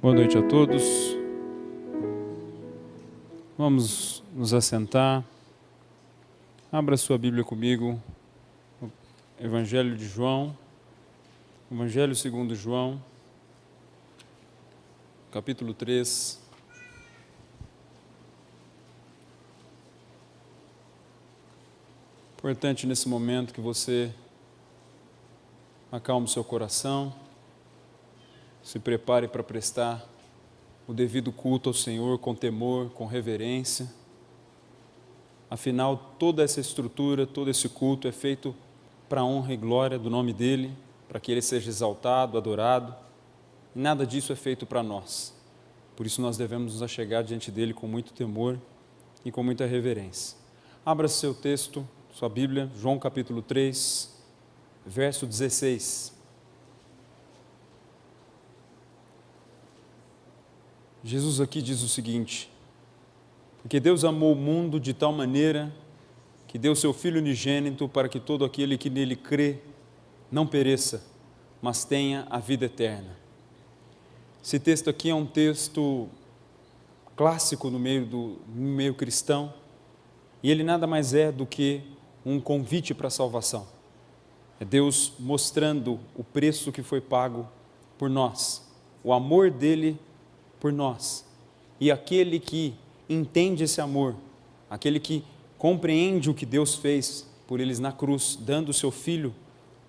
Boa noite a todos. Vamos nos assentar. Abra sua Bíblia comigo. Evangelho de João. Evangelho segundo João. Capítulo 3. Importante nesse momento que você acalme o seu coração, se prepare para prestar o devido culto ao Senhor com temor, com reverência. Afinal, toda essa estrutura, todo esse culto é feito para a honra e glória do nome dEle, para que Ele seja exaltado, adorado. E nada disso é feito para nós. Por isso nós devemos nos achegar diante dEle com muito temor e com muita reverência. Abra seu texto, sua Bíblia, João capítulo 3, verso 16. Jesus aqui diz o seguinte: porque Deus amou o mundo de tal maneira que deu seu Filho unigênito para que todo aquele que nele crê não pereça, mas tenha a vida eterna. Esse texto aqui é um texto clássico no meio cristão, e ele nada mais é do que um convite para a salvação. É Deus mostrando o preço que foi pago por nós, o amor dele por nós. E aquele que entende esse amor, aquele que compreende o que Deus fez por eles na cruz, dando o seu Filho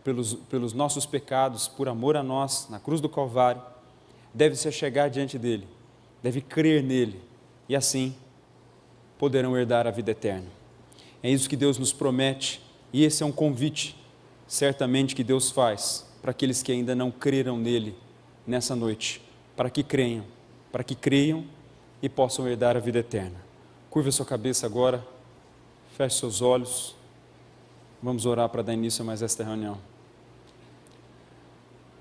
pelos nossos pecados, por amor a nós, na cruz do Calvário, deve se achegar diante dele, deve crer nele, e assim poderão herdar a vida eterna. É isso que Deus nos promete, e esse é um convite, certamente, que Deus faz para aqueles que ainda não creram nele nessa noite, para que creiam e possam herdar a vida eterna. Curva sua cabeça agora, feche seus olhos, vamos orar para dar início a mais esta reunião.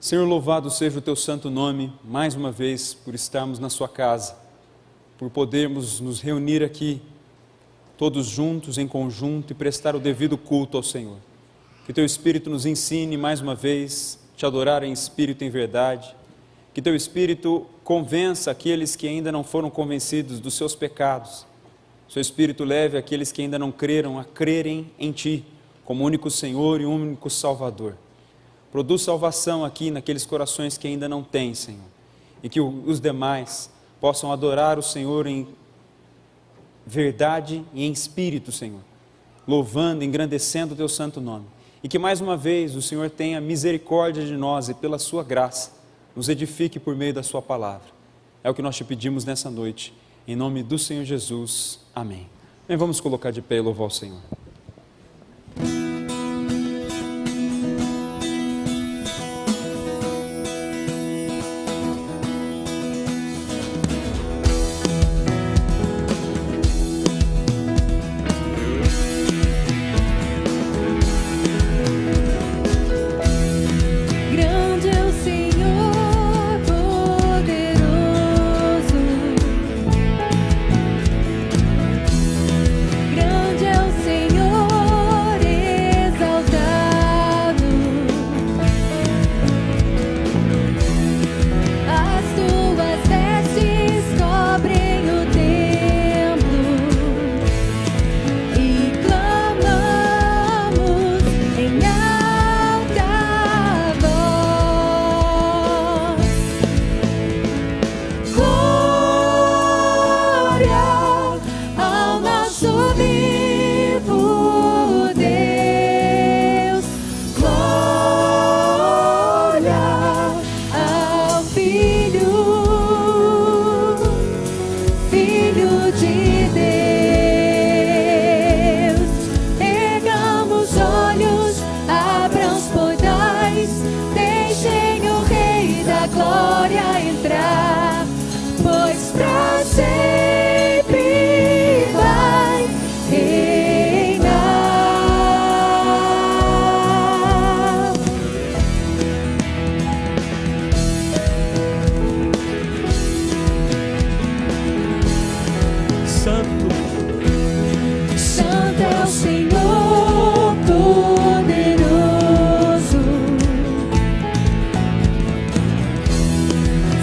Senhor, louvado seja o teu santo nome, mais uma vez, por estarmos na sua casa, por podermos nos reunir aqui, todos juntos, em conjunto, e prestar o devido culto ao Senhor. Que teu Espírito nos ensine mais uma vez, te adorar em espírito e em verdade. Que teu Espírito convença aqueles que ainda não foram convencidos dos seus pecados. Seu Espírito leve aqueles que ainda não creram a crerem em Ti, como único Senhor e único Salvador. Produz salvação aqui naqueles corações que ainda não têm, Senhor. E que os demais possam adorar o Senhor em verdade e em espírito, Senhor. Louvando, engrandecendo o teu santo nome. E que mais uma vez o Senhor tenha misericórdia de nós e pela sua graça nos edifique por meio da sua palavra. É o que nós te pedimos nessa noite, em nome do Senhor Jesus. Amém. Bem, vamos colocar de pé e louvar o Senhor.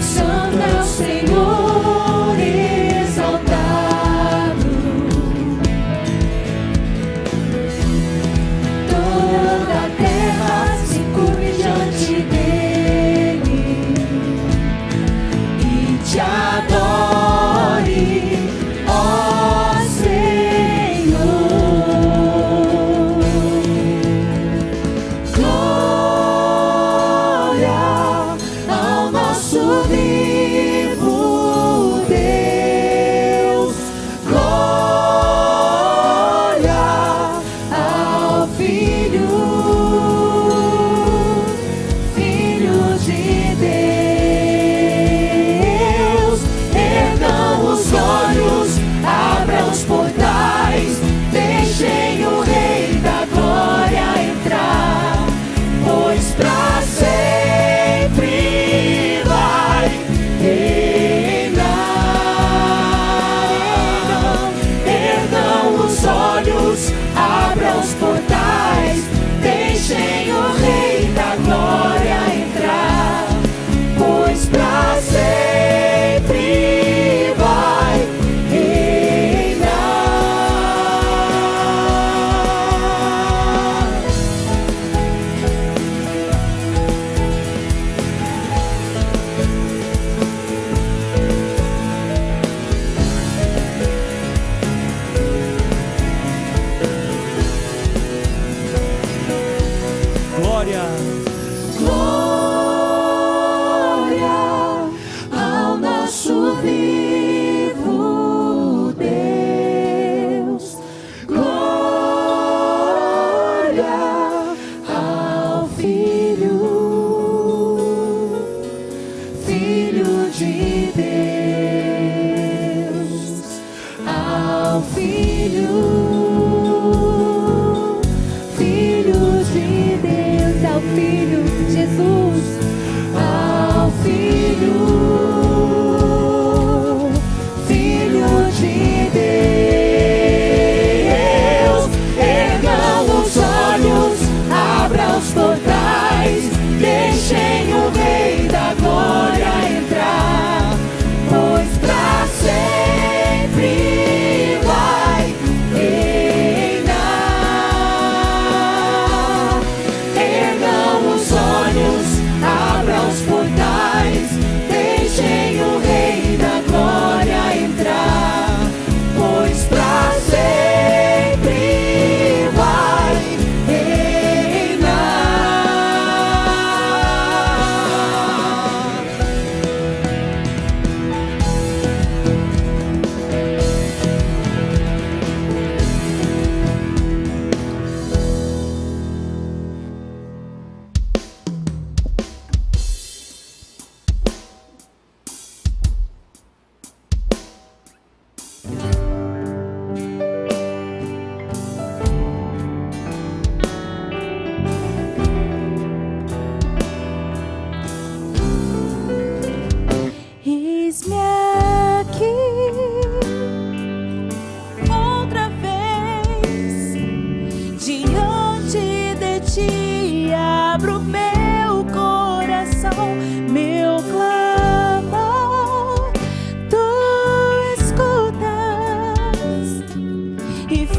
Santo é o Senhor.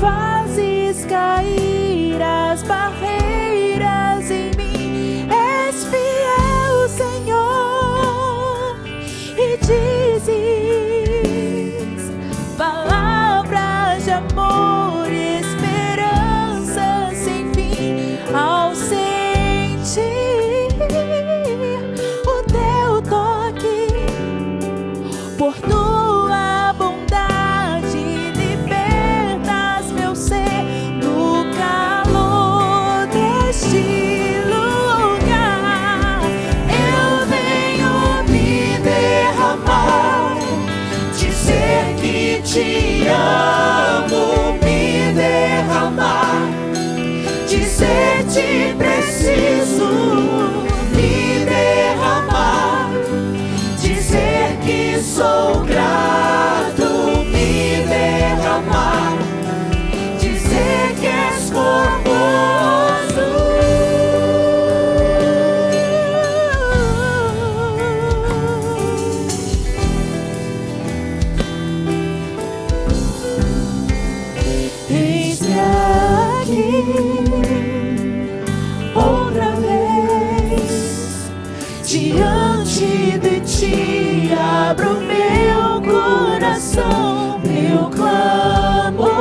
fazes cair as barreiras em mim. És fiel, Senhor, e dizes palavras de amor e esperança sem fim. Ao sentir o teu toque, por tua bondade libertas meu ser no calor deste lugar. Eu venho me derramar, dizer que te amo, me derramar, dizer te preciso, me derramar, dizer que sou grato, me derramar, dizer que és formoso. Eis-me aqui outra vez, diante de ti abro meu coração, meu clamor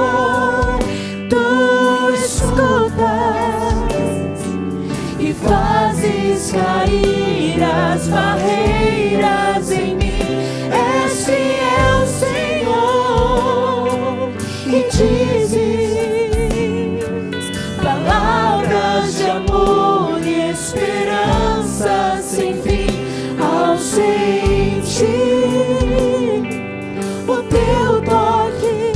tu escutas e fazes cair as barreiras em mim. És fiel, Senhor, e dizes palavras de amor e esperança sem fim. Ao sentir o teu toque,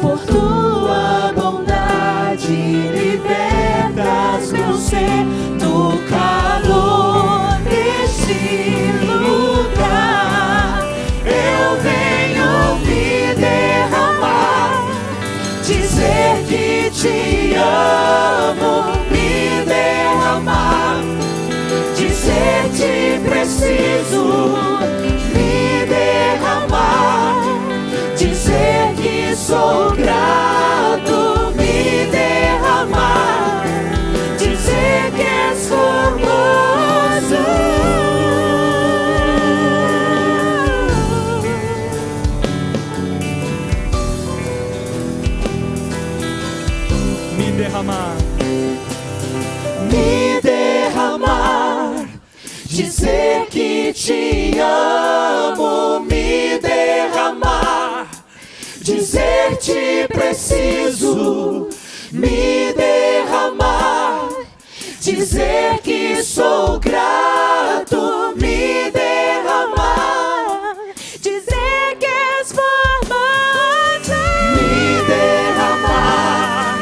por tua bondade libertas meu ser do calor deste lugar. Eu venho me derramar, dizer que te amo, me derramar, dizer te preciso, me derramar, dizer que sou grato, me derramar, dizer que és formoso. Me derramar, Me derramar, dizer que te amo, me derramar, dizer te preciso, me derramar, dizer que sou grato, me derramar, dizer que és formoso. Me derramar,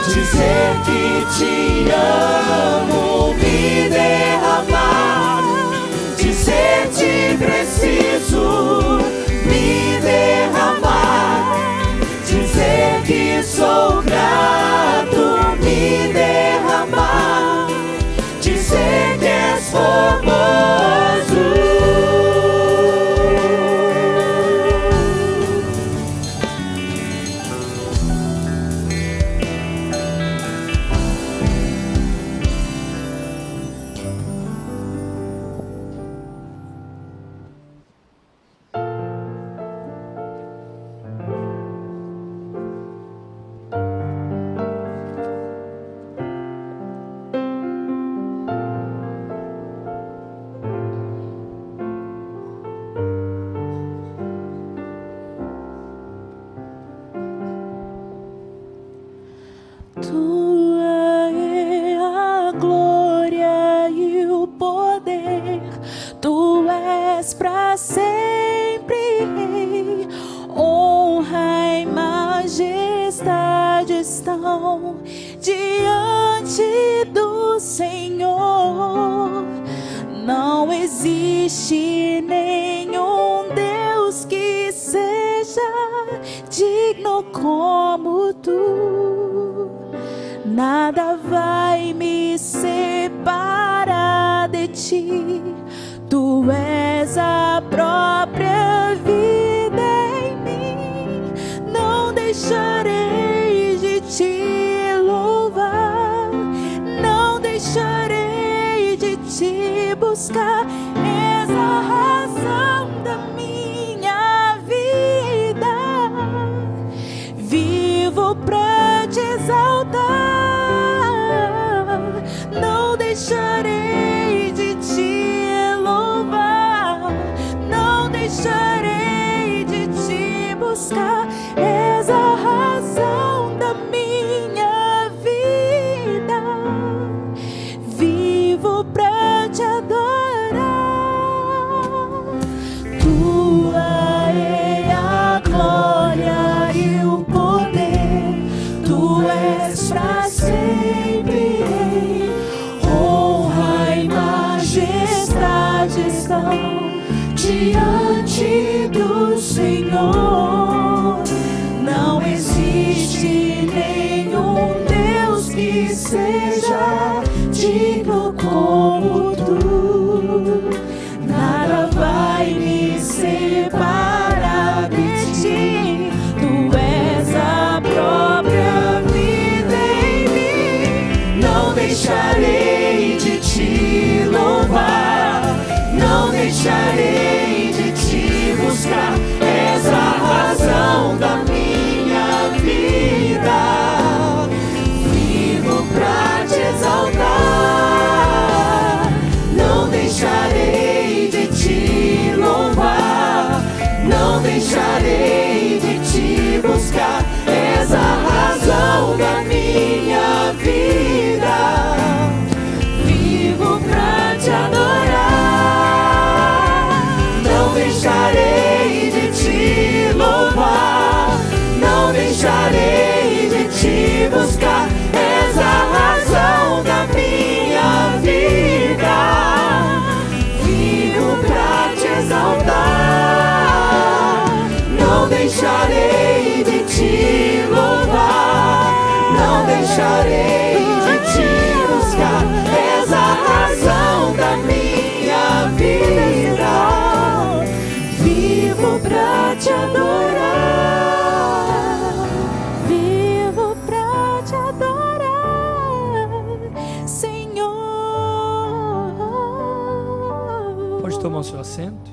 dizer que te amo, me derramar, dizer te preciso, me derramar, dizer que sou grato, me derramar, dizer que és formoso. Tua é a glória e o poder, tu és para sempre Rei. Honra e majestade estão diante do Senhor. Não existe nenhum Deus que seja digno como tu. Nada vai me separar de ti. Tu és a própria vida em mim. Não deixes deixarei de te louvar, não deixarei de te buscar. És a razão da minha vida, vivo pra te exaltar, não deixarei de te louvar, não deixarei de te buscar. És a razão da minha vida, vivo pra te adorar. Tua é a glória e o poder, tu és pra sempre. Honra e majestade estão diante do Senhor. Não existe nenhum Deus que seja digno como tu. Nada vai me separar de ti. Tu és a própria vida em mim. Não deixarei de te louvar, não deixarei de te buscar. És a razão da minha vida, vivo pra te exaltar, não deixarei de te louvar, não deixarei de te buscar. És a razão da minha vida, vivo pra te adorar, não deixarei de te louvar, não deixarei de te buscar. És a razão da minha vida, vivo pra te exaltar, não deixarei de te louvar, não deixarei de te buscar. És a razão da minha vida, vivo pra te adorar, vivo pra te adorar, Senhor. Pode tomar o seu assento.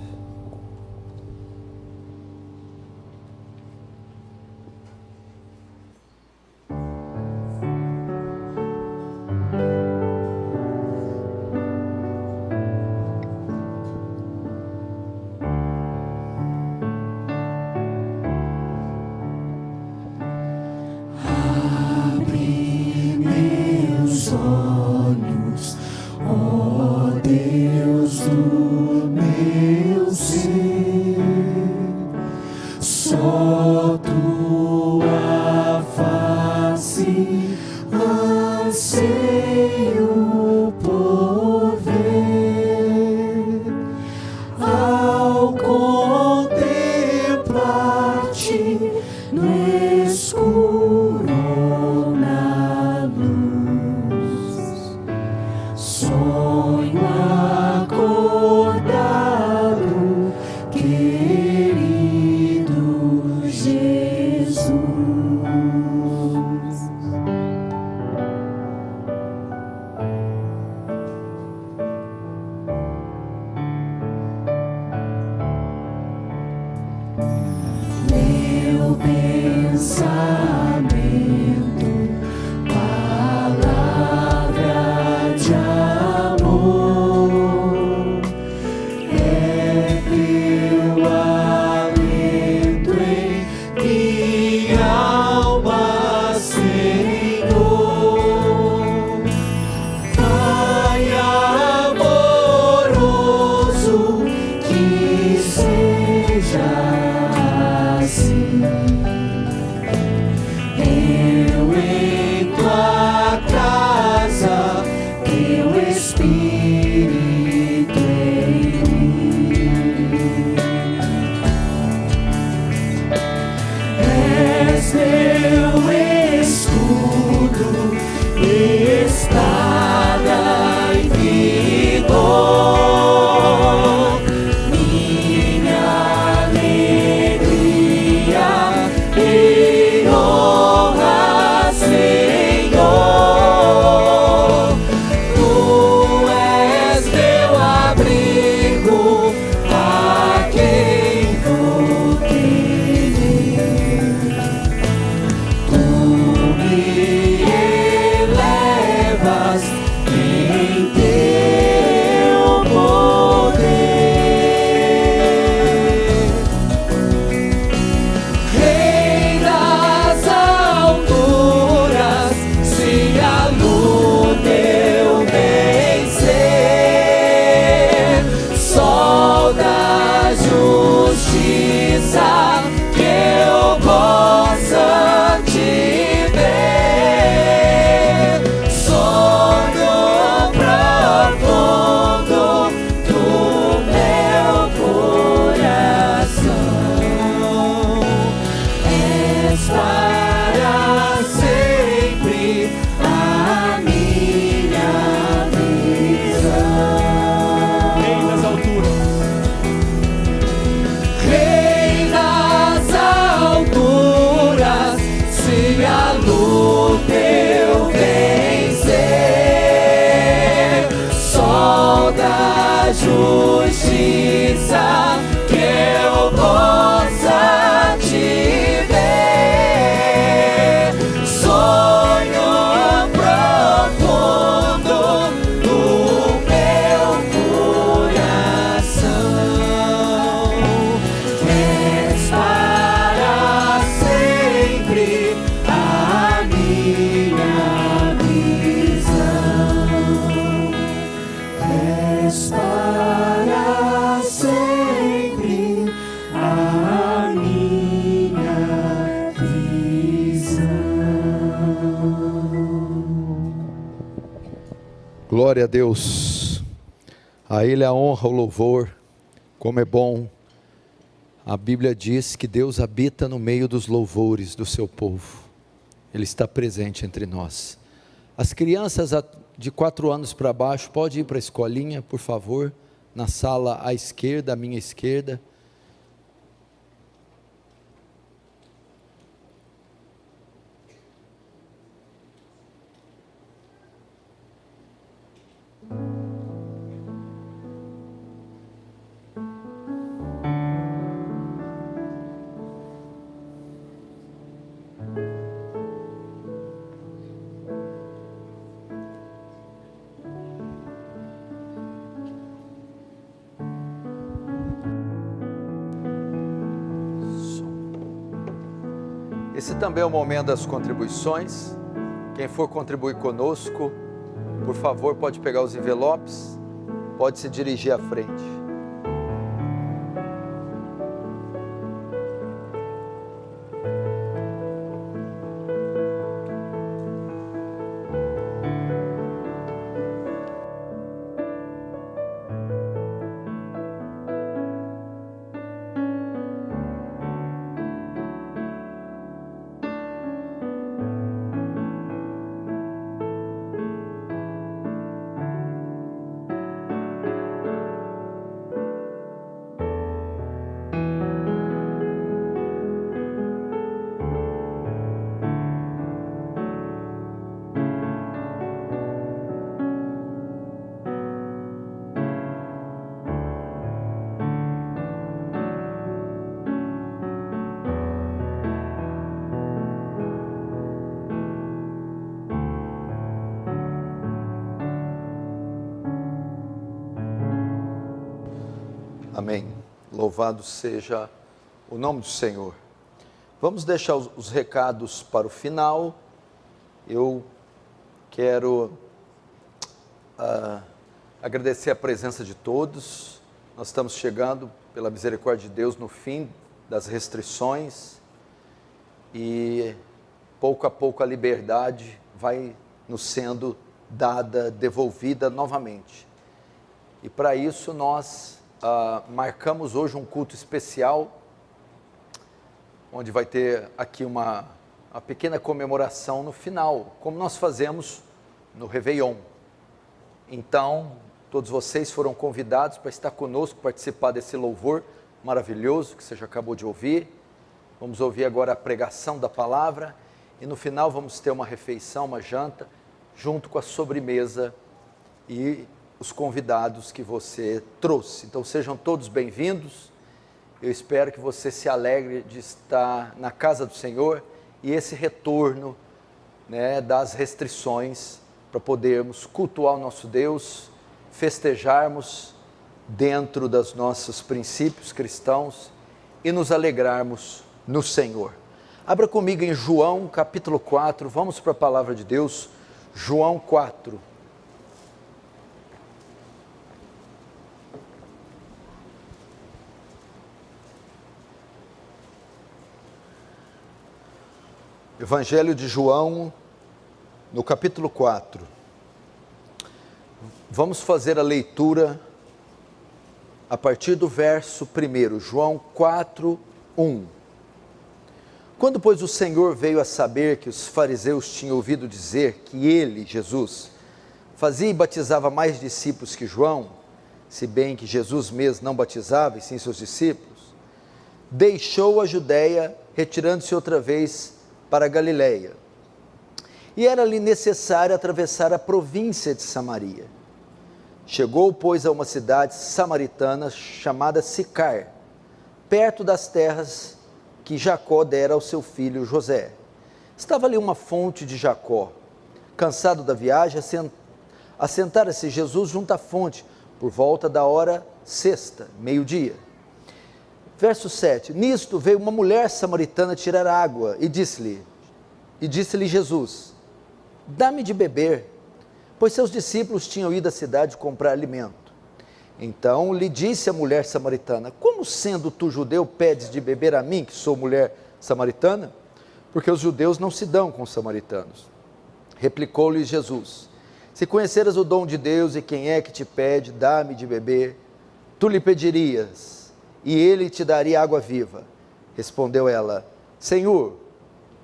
Abre meus olhos, ó Deus do meu ser, só tua face anseio por ver. Ao contemplar-te no escuro ou na luz, sonho acordado, querido Jesus. Meu pensamento, palavra de amor, é teu alento em minha alma, Senhor. Pai amoroso, que seja assim. Eu em tua casa, teu Espírito em mim. És meu escudo, espada em vigor, minha alegria em minha visão. És para sempre a minha visão. Glória a Deus. A Ele a honra, o louvor. Como é bom. A Bíblia diz que Deus habita no meio dos louvores do seu povo. Ele está presente entre nós. As crianças de 4 anos para baixo, pode ir para a escolinha, por favor, na sala à esquerda, à minha esquerda. Esse também é o momento das contribuições. Quem for contribuir conosco, por favor, pode pegar os envelopes, pode se dirigir à frente. Amém. Louvado seja o nome do Senhor. Vamos deixar os recados para o final. Eu quero agradecer a presença de todos. Nós estamos chegando, pela misericórdia de Deus, no fim das restrições e pouco a pouco a liberdade vai nos sendo dada, devolvida novamente. E para isso nós marcamos hoje um culto especial, onde vai ter aqui uma pequena comemoração no final, como nós fazemos no Réveillon. Então, todos vocês foram convidados para estar conosco, participar desse louvor maravilhoso que você já acabou de ouvir. Vamos ouvir agora a pregação da palavra e no final vamos ter uma refeição, uma janta, junto com a sobremesa e os convidados que você trouxe. Então sejam todos bem-vindos. Eu espero que você se alegre de estar na casa do Senhor e esse retorno, das restrições para podermos cultuar o nosso Deus, festejarmos dentro dos nossos princípios cristãos e nos alegrarmos no Senhor. Abra comigo em João capítulo 4, vamos para a palavra de Deus, João 4. Evangelho de João, no capítulo 4. Vamos fazer a leitura a partir do verso 1, João 4, 1. Quando, pois, o Senhor veio a saber que os fariseus tinham ouvido dizer que ele, Jesus, fazia e batizava mais discípulos que João, se bem que Jesus mesmo não batizava, e sim seus discípulos, deixou a Judéia, retirando-se outra vez para a Galileia. E era-lhe necessário atravessar a província de Samaria. Chegou, pois, a uma cidade samaritana chamada Sicar, perto das terras que Jacó dera ao seu filho José. Estava ali uma fonte de Jacó. Cansado da viagem, assentara-se Jesus junto à fonte, por volta da hora sexta, meio-dia. Verso 7, nisto veio uma mulher samaritana tirar água e disse-lhe, E disse-lhe Jesus: dá-me de beber, pois seus discípulos tinham ido à cidade comprar alimento. Então lhe disse a mulher samaritana: como sendo tu judeu pedes de beber a mim, que sou mulher samaritana? Porque os judeus não se dão com os samaritanos. Replicou-lhe Jesus: se conheceras o dom de Deus e quem é que te pede, dá-me de beber, tu lhe pedirias, e ele te daria água viva. Respondeu ela: Senhor,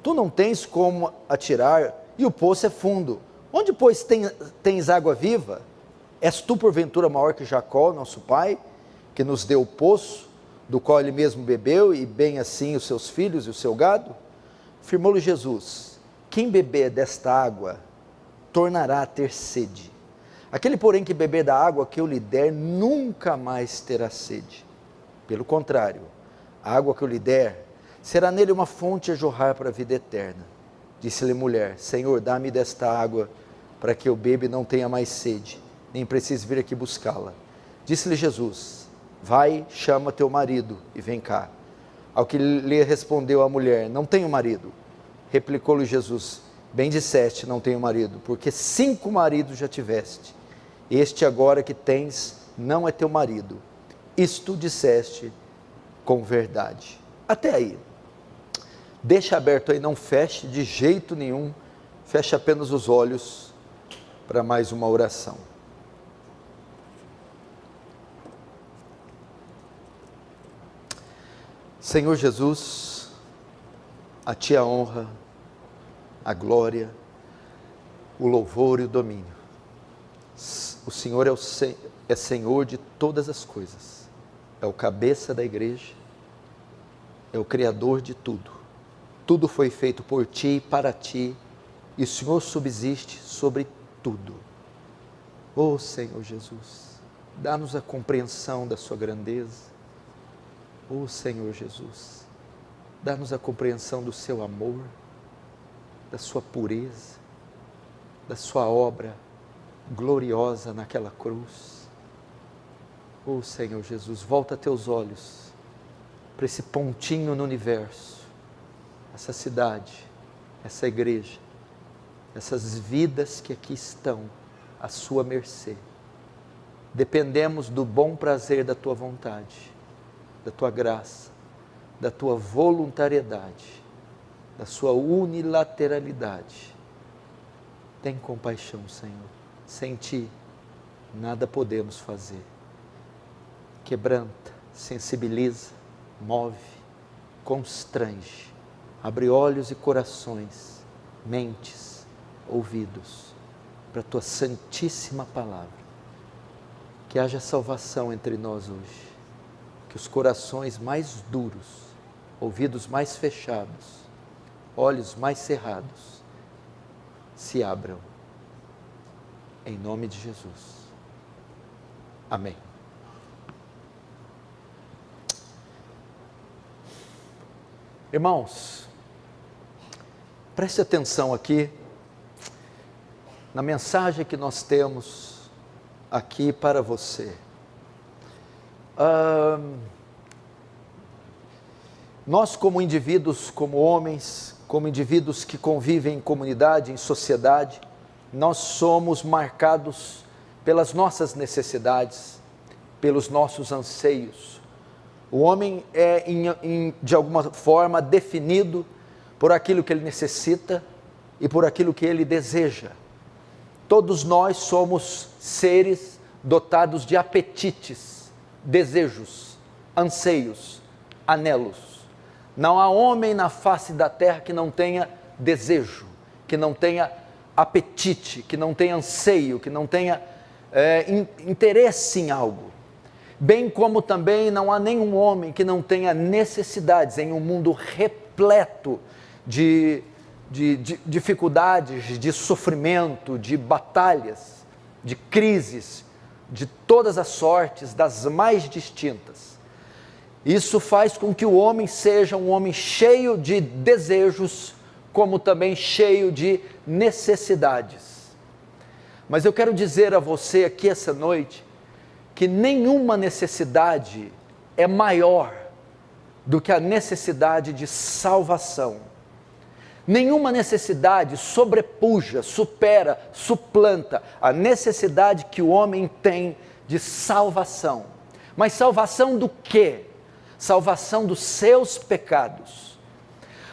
tu não tens como atirar, e o poço é fundo. Onde, pois, tens água viva? És tu, porventura, maior que Jacó, nosso pai, que nos deu o poço, do qual ele mesmo bebeu, e bem assim os seus filhos e o seu gado? Afirmou-lhe Jesus: quem beber desta água, tornará a ter sede. Aquele, porém, que beber da água que eu lhe der, nunca mais terá sede. Pelo contrário, a água que eu lhe der, será nele uma fonte a jorrar para a vida eterna. Disse-lhe a mulher: Senhor, dá-me desta água, para que eu beba e não tenha mais sede, nem precise vir aqui buscá-la. Disse-lhe Jesus: vai, chama teu marido e vem cá. Ao que lhe respondeu a mulher: não tenho marido. Replicou-lhe Jesus: bem disseste, não tenho marido, porque 5 maridos já tiveste. Este agora que tens não é teu marido. Isto disseste com verdade. Até aí. Deixa aberto aí, não feche de jeito nenhum. Feche apenas os olhos para mais uma oração. Senhor Jesus, a Ti a honra, a glória, o louvor e o domínio. O Senhor é Senhor de todas as coisas, é o cabeça da igreja, é o Criador de tudo. Tudo foi feito por Ti e para Ti, e o Senhor subsiste sobre tudo. Ó Senhor Jesus, dá-nos a compreensão da Sua grandeza. Ó Senhor Jesus, dá-nos a compreensão do Seu amor, da Sua pureza, da Sua obra gloriosa naquela cruz. Ó Senhor Jesus, volta teus olhos para esse pontinho no universo, essa cidade, essa igreja, essas vidas que aqui estão à Sua mercê. Dependemos do bom prazer da Tua vontade, da Tua graça, da Tua voluntariedade, da Sua unilateralidade. Tem compaixão, Senhor. Sem Ti, nada podemos fazer. Quebranta, sensibiliza, move, constrange, abre olhos e corações, mentes, ouvidos, para a Tua santíssima palavra. Que haja salvação entre nós hoje. Que os corações mais duros, ouvidos mais fechados, olhos mais cerrados, se abram. Em nome de Jesus. Amém. Irmãos, preste atenção aqui na mensagem que nós temos aqui para você. Nós, como indivíduos, como homens, como indivíduos que convivem em comunidade, em sociedade, nós somos marcados pelas nossas necessidades, pelos nossos anseios. O homem é, de alguma forma, definido por aquilo que ele necessita e por aquilo que ele deseja. Todos nós somos seres dotados de apetites, desejos, anseios, anelos. Não há homem na face da terra que não tenha desejo, que não tenha apetite, que não tenha anseio, que não tenha interesse em algo. Bem como também não há nenhum homem que não tenha necessidades em um mundo repleto de dificuldades, de sofrimento, de batalhas, de crises, de todas as sortes, das mais distintas. Isso faz com que o homem seja um homem cheio de desejos, como também cheio de necessidades. Mas eu quero dizer a você aqui essa noite, que nenhuma necessidade é maior do que a necessidade de salvação. Nenhuma necessidade sobrepuja, supera, suplanta a necessidade que o homem tem de salvação. Mas salvação do quê? Salvação dos seus pecados.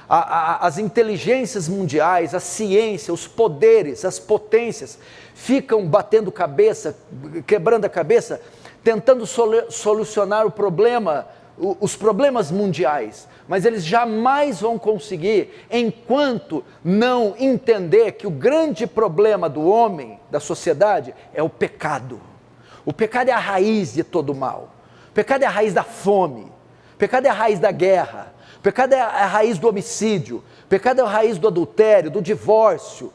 As inteligências mundiais, a ciência, os poderes, as potências ficam batendo cabeça, quebrando a cabeça, tentando solucionar o problema, os problemas mundiais. Mas eles jamais vão conseguir enquanto não entender que o grande problema do homem, da sociedade, é o pecado. O pecado é a raiz de todo mal. O pecado é a raiz da fome. O pecado é a raiz da guerra. O pecado é a raiz do homicídio. O pecado é a raiz do adultério, do divórcio.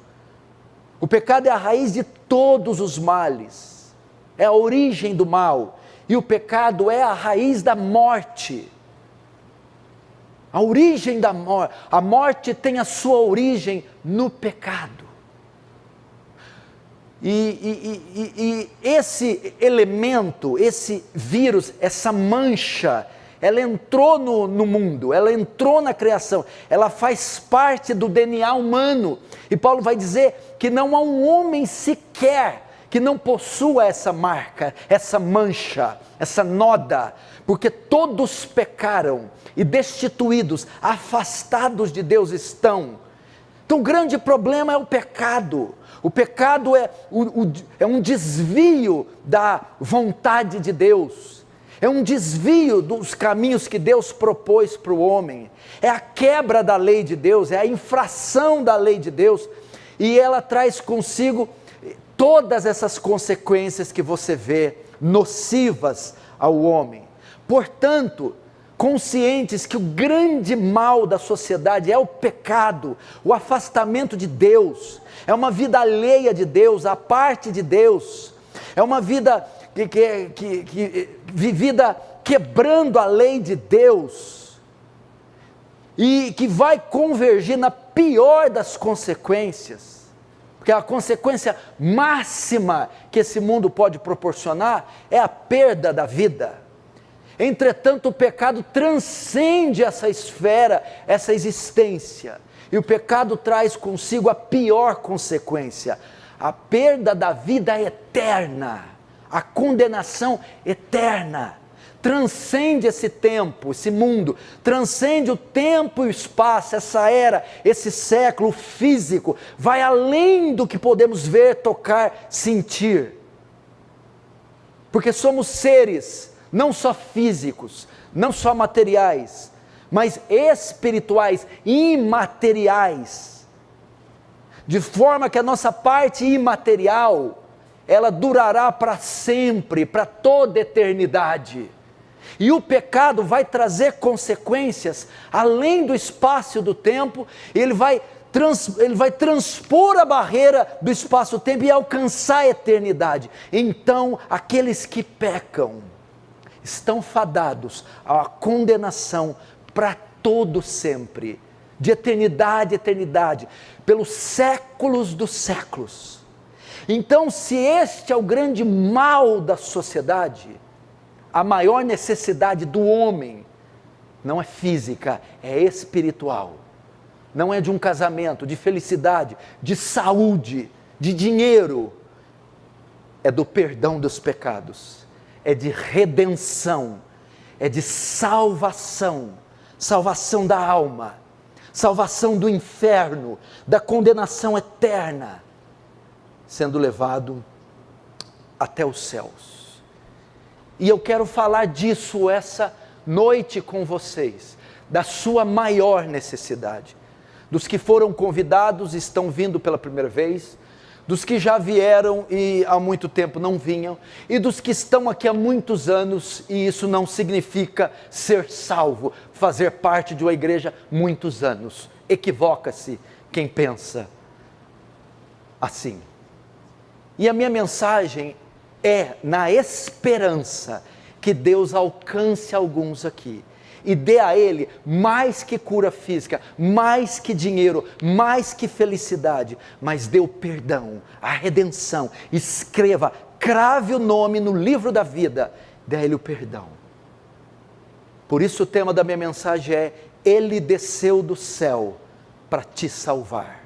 O pecado é a raiz de todos os males. É a origem do mal. E o pecado é a raiz da morte. A origem da morte. A morte tem a sua origem no pecado. E esse elemento, esse vírus, essa mancha, ela entrou no mundo, ela entrou na criação, ela faz parte do DNA humano. E Paulo vai dizer que não há um homem sequer que não possua essa marca, essa mancha, essa noda, porque todos pecaram e destituídos, afastados de Deus estão. Então o grande problema é o pecado. O pecado é um desvio da vontade de Deus, é um desvio dos caminhos que Deus propôs para o homem, é a quebra da lei de Deus, é a infração da lei de Deus, e ela traz consigo todas essas consequências que você vê, nocivas ao homem. Portanto, conscientes que o grande mal da sociedade é o pecado, o afastamento de Deus, é uma vida alheia de Deus, à parte de Deus, é uma vida vivida quebrando a lei de Deus, e que vai convergir na pior das consequências, porque a consequência máxima que esse mundo pode proporcionar é a perda da vida. Entretanto, o pecado transcende essa esfera, essa existência, e o pecado traz consigo a pior consequência, a perda da vida eterna, a condenação eterna. Transcende esse tempo, esse mundo, transcende o tempo e o espaço, essa era, esse século físico, vai além do que podemos ver, tocar, sentir, porque somos seres não só físicos, não só materiais, mas espirituais, imateriais, de forma que a nossa parte imaterial, ela durará para sempre, para toda a eternidade. E o pecado vai trazer consequências além do espaço e do tempo, ele vai transpor a barreira do espaço-tempo e alcançar a eternidade. Então, aqueles que pecam estão fadados à condenação para todo sempre, de eternidade a eternidade, pelos séculos dos séculos. Então, se este é o grande mal da sociedade, a maior necessidade do homem não é física, é espiritual. Não é de um casamento, de felicidade, de saúde, de dinheiro. É do perdão dos pecados, é de redenção, é de salvação, salvação da alma, salvação do inferno, da condenação eterna, sendo levado até os céus. E eu quero falar disso essa noite com vocês, da sua maior necessidade. Dos que foram convidados, estão vindo pela primeira vez, dos que já vieram e há muito tempo não vinham, e dos que estão aqui há muitos anos, e isso não significa ser salvo, fazer parte de uma igreja muitos anos. Equivoca-se quem pensa assim. E a minha mensagem é na esperança que Deus alcance alguns aqui e dê a ele mais que cura física, mais que dinheiro, mais que felicidade, mas dê o perdão, a redenção. Escreva, crave o nome no livro da vida, dê a ele o perdão. Por isso o tema da minha mensagem é: Ele desceu do céu para te salvar.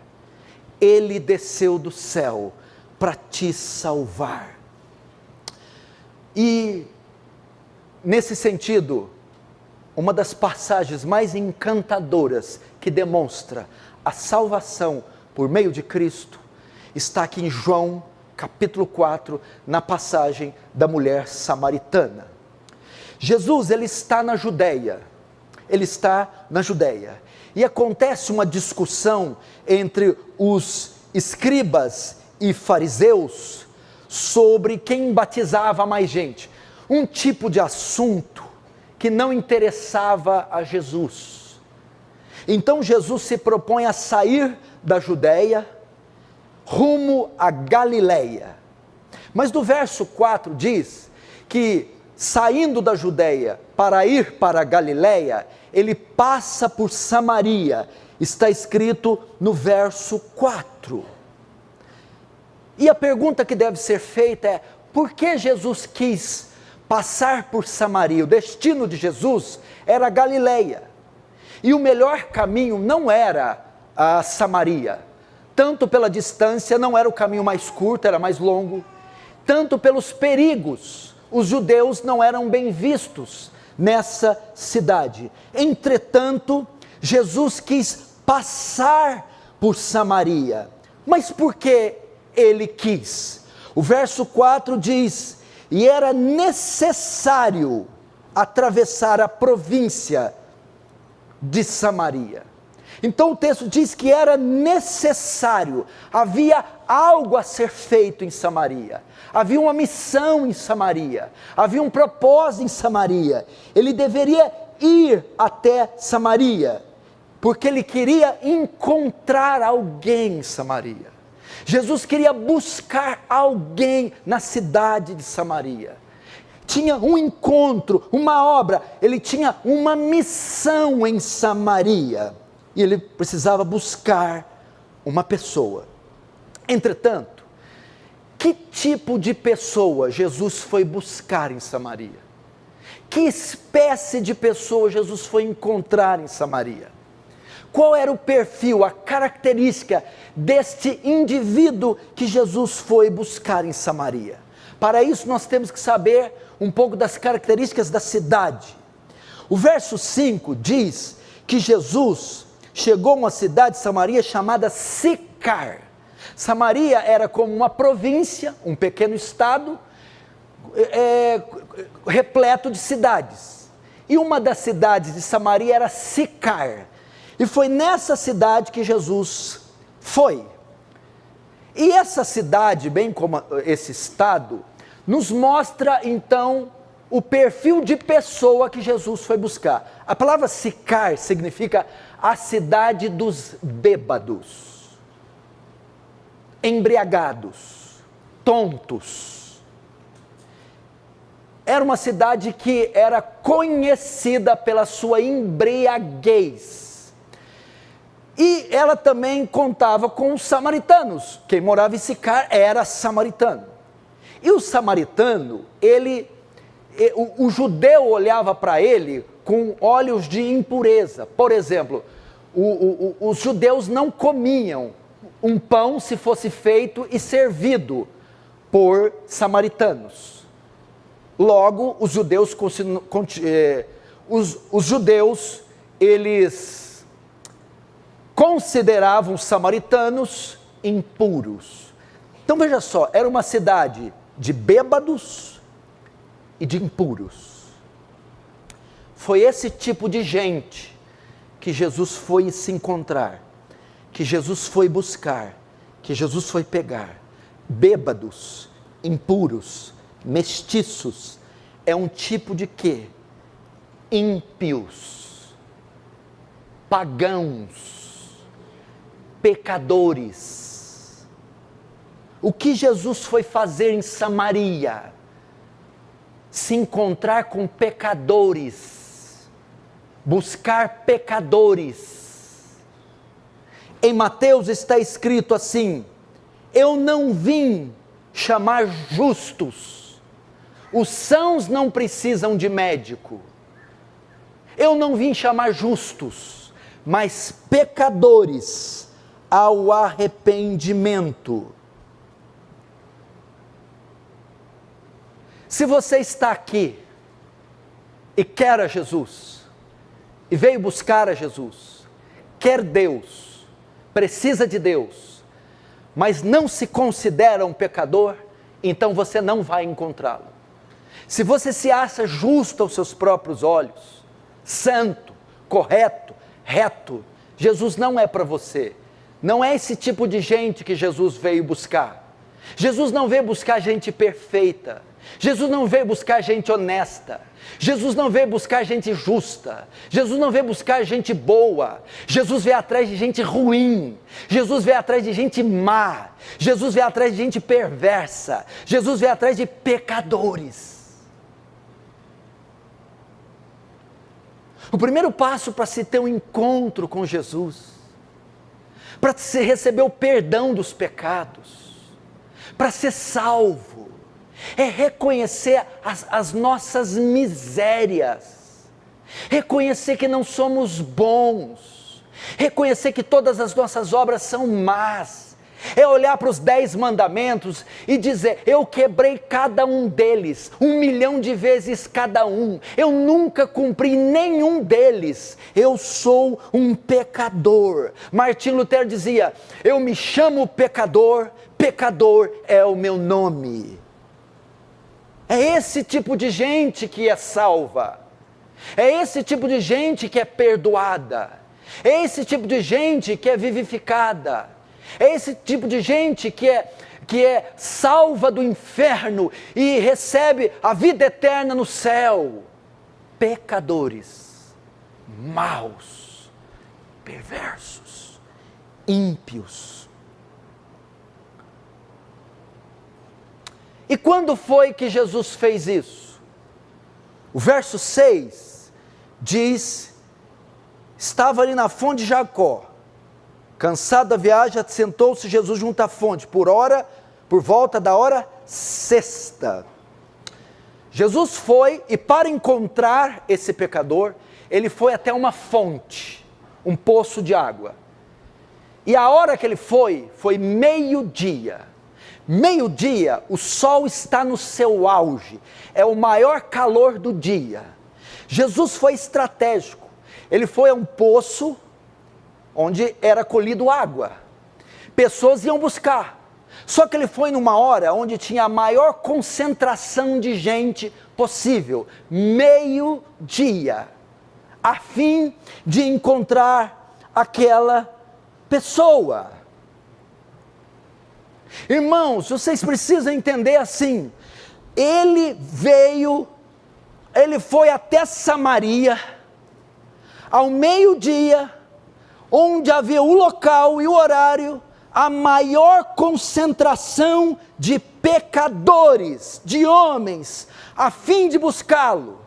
Ele desceu do céu para te salvar. E, nesse sentido, uma das passagens mais encantadoras que demonstra a salvação por meio de Cristo está aqui em João capítulo 4, na passagem da mulher samaritana. Jesus, ele está na Judeia, e acontece uma discussão entre os escribas e fariseus sobre quem batizava mais gente, um tipo de assunto que não interessava a Jesus. Então Jesus se propõe a sair da Judeia, rumo a Galileia. Mas do verso 4 diz que, saindo da Judeia para ir para a Galileia, ele passa por Samaria. Está escrito no verso 4. E a pergunta que deve ser feita é: por que Jesus quis passar por Samaria? O destino de Jesus era a Galileia. E o melhor caminho não era a Samaria. Tanto pela distância, não era o caminho mais curto, era mais longo. Tanto pelos perigos, os judeus não eram bem vistos nessa cidade. Entretanto, Jesus quis passar por Samaria. Mas por que ele quis? O verso 4 diz: e era necessário atravessar a província de Samaria. Então o texto diz que era necessário, havia algo a ser feito em Samaria, havia uma missão em Samaria, havia um propósito em Samaria. Ele deveria ir até Samaria, porque ele queria encontrar alguém em Samaria. Jesus queria buscar alguém na cidade de Samaria. Tinha um encontro, uma obra, ele tinha uma missão em Samaria. E ele precisava buscar uma pessoa. Entretanto, que tipo de pessoa Jesus foi buscar em Samaria? Que espécie de pessoa Jesus foi encontrar em Samaria? Qual era o perfil, a característica deste indivíduo que Jesus foi buscar em Samaria? Para isso nós temos que saber um pouco das características da cidade. O verso 5 diz que Jesus chegou a uma cidade de Samaria chamada Sicar. Samaria era como uma província, um pequeno estado, repleto de cidades. E uma das cidades de Samaria era Sicar. E foi nessa cidade que Jesus foi. E essa cidade, bem como esse estado, nos mostra então o perfil de pessoa que Jesus foi buscar. A palavra Sicar significa a cidade dos bêbados, embriagados, tontos. Era uma cidade que era conhecida pela sua embriaguez. E ela também contava com os samaritanos. Quem morava em Sicar era samaritano. E o samaritano, o judeu olhava para ele com olhos de impureza. Por exemplo, os judeus não comiam um pão se fosse feito e servido por samaritanos. Logo, os judeus, eles consideravam os samaritanos impuros. Então veja só, era uma cidade de bêbados e de impuros. Foi esse tipo de gente que Jesus foi se encontrar, que Jesus foi buscar, que Jesus foi pegar. Bêbados, impuros, mestiços, é um tipo de quê? Ímpios, pagãos, pecadores. O que Jesus foi fazer em Samaria? Se encontrar com pecadores, buscar pecadores. Em Mateus está escrito assim: eu não vim chamar justos, os sãos não precisam de médico. Eu não vim chamar justos, mas pecadores ao arrependimento. Se você está aqui e quer a Jesus, e veio buscar a Jesus, quer Deus, precisa de Deus, mas não se considera um pecador, então você não vai encontrá-lo. Se você se acha justo aos seus próprios olhos, santo, correto, reto, Jesus não é para você. Não é esse tipo de gente que Jesus veio buscar. Jesus não veio buscar gente perfeita. Jesus não veio buscar gente honesta. Jesus não veio buscar gente justa. Jesus não veio buscar gente boa. Jesus veio atrás de gente ruim. Jesus veio atrás de gente má. Jesus veio atrás de gente perversa. Jesus veio atrás de pecadores. O primeiro passo para se ter um encontro com Jesus, para se receber o perdão dos pecados, para ser salvo, é reconhecer as nossas misérias, reconhecer que não somos bons, reconhecer que todas as nossas obras são más, é olhar para os 10 mandamentos e dizer, eu quebrei cada um deles, 1 milhão de vezes cada um, eu nunca cumpri nenhum deles, eu sou um pecador. Martim Lutero dizia, eu me chamo pecador, pecador é o meu nome. É esse tipo de gente que é salva, é esse tipo de gente que é perdoada, é esse tipo de gente que é vivificada, é esse tipo de gente que é salva do inferno e recebe a vida eterna no céu. Pecadores, maus, perversos, ímpios. E quando foi que Jesus fez isso? O verso 6 diz, estava ali na fonte de Jacó, cansado da viagem, sentou-se Jesus junto à fonte, por volta da hora sexta. Jesus foi, e para encontrar esse pecador, ele foi até uma fonte, um poço de água. E a hora que ele foi meio-dia. Meio-dia, o sol está no seu auge, é o maior calor do dia. Jesus foi estratégico, ele foi a um poço, onde era colhido água, pessoas iam buscar, só que ele foi numa hora onde tinha a maior concentração de gente possível, meio-dia, a fim de encontrar aquela pessoa. Irmãos, vocês precisam entender assim, ele foi até Samaria, ao meio-dia, onde havia o local e o horário, a maior concentração de pecadores, de homens, a fim de buscá-lo.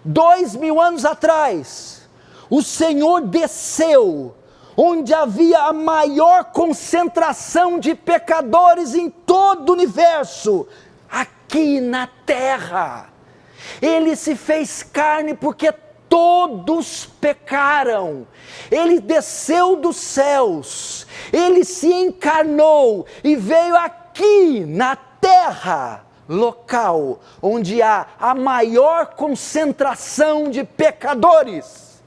2000 anos atrás, o Senhor desceu, onde havia a maior concentração de pecadores em todo o universo, aqui na terra. Ele se fez carne porque todos pecaram, ele desceu dos céus, ele se encarnou e veio aqui na terra, local onde há a maior concentração de pecadores.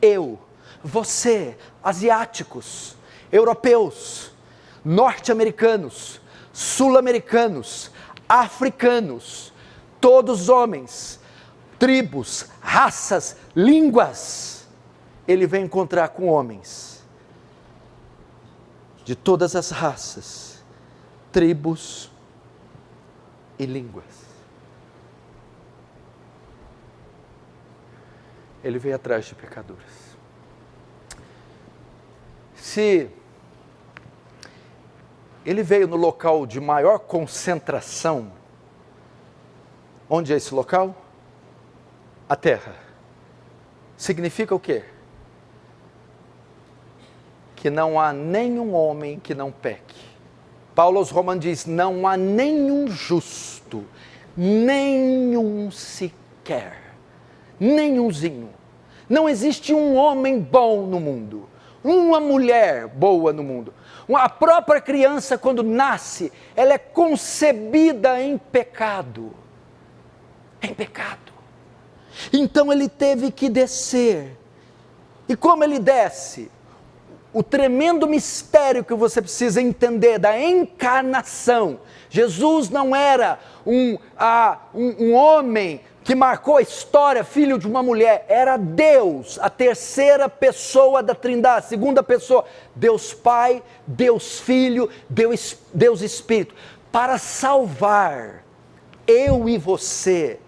Eu, você, asiáticos, europeus, norte-americanos, sul-americanos, africanos, todos homens, tribos, raças, línguas, ele vem encontrar com homens de todas as raças, tribos e línguas. Ele veio atrás de pecadores. Se ele veio no local de maior concentração, onde é esse local? A terra. Significa o quê? Que não há nenhum homem que não peque. Paulo aos Romanos diz, não há nenhum justo, nenhum sequer, nenhumzinho, Não existe um homem bom no mundo, uma mulher boa no mundo. A própria criança, quando nasce, ela é concebida em pecado. Em pecado. Então ele teve que descer. E como ele desce? O tremendo mistério que você precisa entender da encarnação. Jesus não era um homem que marcou a história, filho de uma mulher. Era Deus, a terceira pessoa da Trindade, segunda pessoa. Deus Pai, Deus Filho, Deus Espírito. Para salvar eu e você,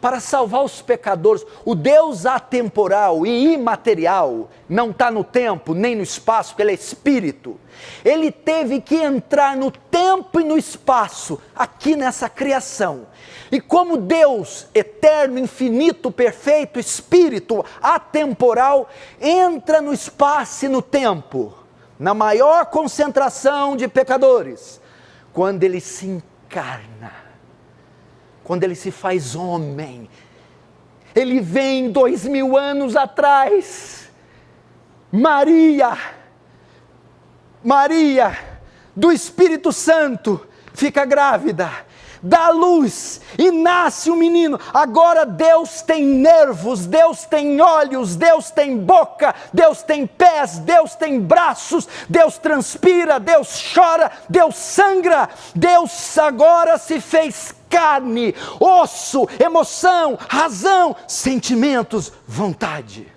para salvar os pecadores. O Deus atemporal e imaterial não está no tempo nem no espaço, porque ele é espírito. Ele teve que entrar no tempo e no espaço, aqui nessa criação. E como Deus eterno, infinito, perfeito, espírito atemporal, entra no espaço e no tempo, na maior concentração de pecadores, quando ele se encarna. Quando ele se faz homem, ele vem 2000 anos atrás. Maria, do Espírito Santo, fica grávida, dá luz e nasce um menino. Agora Deus tem nervos, Deus tem olhos, Deus tem boca, Deus tem pés, Deus tem braços, Deus transpira, Deus chora, Deus sangra. Deus agora se fez carne, osso, emoção, razão, sentimentos, vontade.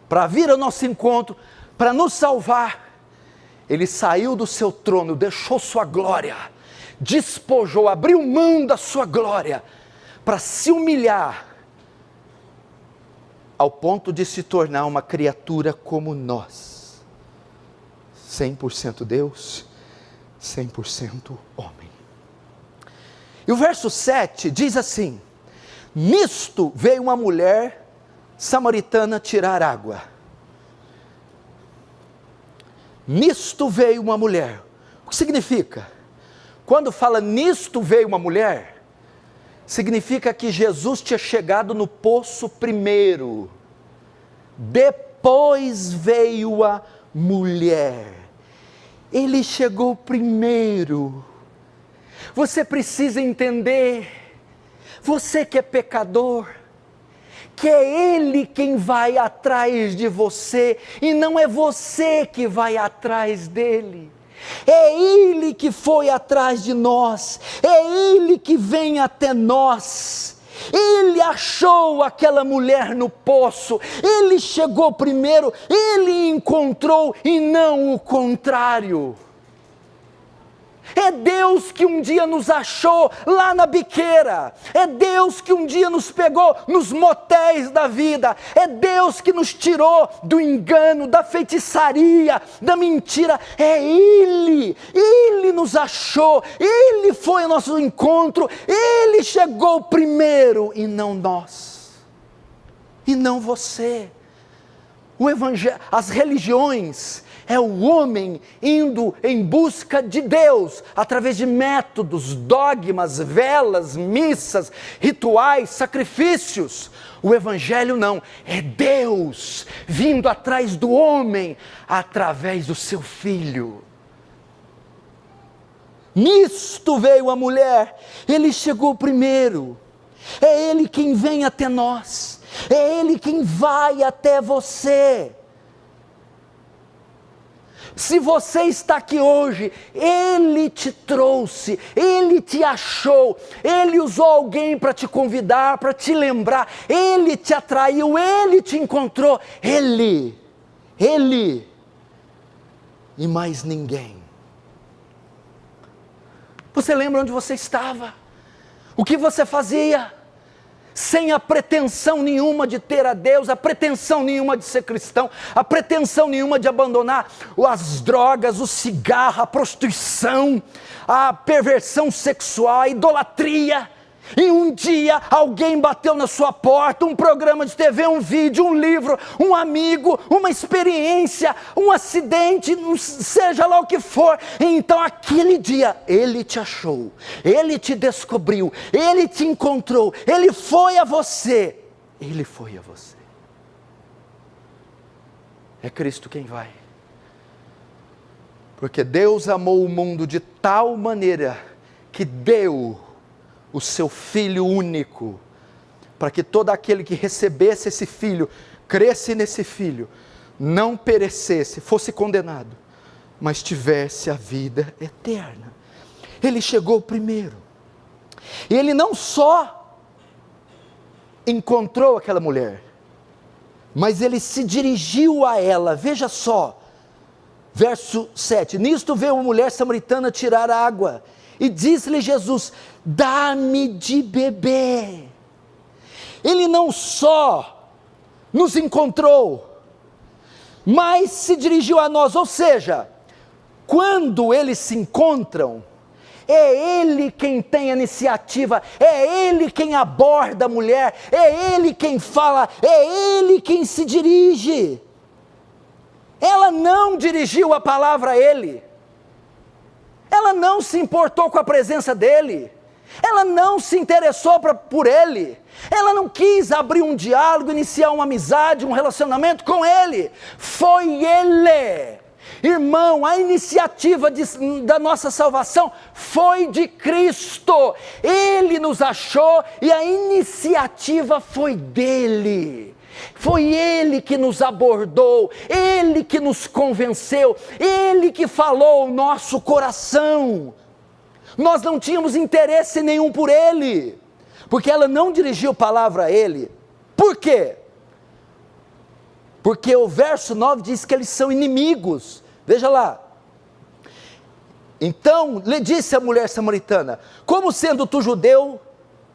Para vir ao nosso encontro, para nos salvar, ele saiu do seu trono, deixou sua glória, despojou, abriu mão da sua glória, para se humilhar, ao ponto de se tornar uma criatura como nós, 100% Deus, 100% homem. E o verso 7 diz assim: nisto veio uma mulher samaritana tirar água. Nisto veio uma mulher. O que significa? Quando fala nisto veio uma mulher, significa que Jesus tinha chegado no poço primeiro, depois veio a mulher. Ele chegou primeiro. Você precisa entender, você que é pecador, que é Ele quem vai atrás de você, e não é você que vai atrás dele. É Ele que foi atrás de nós, é Ele que vem até nós. Ele achou aquela mulher no poço, Ele chegou primeiro, Ele encontrou e não o contrário. É Deus que um dia nos achou lá na biqueira, é Deus que um dia nos pegou nos motéis da vida, é Deus que nos tirou do engano, da feitiçaria, da mentira. É Ele nos achou, Ele foi ao nosso encontro, Ele chegou primeiro e não nós, e não você. O evangelho, as religiões, é o homem indo em busca de Deus, através de métodos, dogmas, velas, missas, rituais, sacrifícios. O evangelho não, é Deus vindo atrás do homem, através do seu Filho. Nisto veio a mulher, Ele chegou primeiro, é Ele quem vem até nós, é Ele quem vai até você. Se você está aqui hoje, Ele te trouxe, Ele te achou, Ele usou alguém para te convidar, para te lembrar, Ele te atraiu, Ele te encontrou, Ele e mais ninguém. Você lembra onde você estava? O que você fazia? Sem a pretensão nenhuma de ter a Deus, a pretensão nenhuma de ser cristão, a pretensão nenhuma de abandonar as drogas, o cigarro, a prostituição, a perversão sexual, a idolatria. E um dia alguém bateu na sua porta, um programa de TV, um vídeo, um livro, um amigo, uma experiência, um acidente, seja lá o que for. E então aquele dia ele te achou, ele te descobriu, ele te encontrou, ele foi a você. Ele foi a você. É Cristo quem vai. Porque Deus amou o mundo de tal maneira que deu o seu Filho único, para que todo aquele que recebesse esse Filho, cresce nesse Filho, não perecesse, fosse condenado, mas tivesse a vida eterna. Ele chegou primeiro, e ele não só encontrou aquela mulher, mas ele se dirigiu a ela. Veja só, verso 7, nisto veio uma mulher samaritana tirar água, e disse-lhe Jesus: dá-me de beber. Ele não só nos encontrou, mas se dirigiu a nós. Ou seja, quando eles se encontram, é Ele quem tem a iniciativa, é Ele quem aborda a mulher, é Ele quem fala, é Ele quem se dirige. Ela não dirigiu a palavra a Ele, ela não se importou com a presença dEle, ela não se interessou por Ele, ela não quis abrir um diálogo, iniciar uma amizade, um relacionamento com Ele. Foi Ele. Irmão, a iniciativa da nossa salvação foi de Cristo. Ele nos achou e a iniciativa foi dEle. Foi Ele que nos abordou, Ele que nos convenceu, Ele que falou o nosso coração. Nós não tínhamos interesse nenhum por Ele, porque ela não dirigiu palavra a Ele. Por quê? Porque o verso 9 diz que eles são inimigos. Veja lá. Então lhe disse a mulher samaritana: como sendo tu judeu,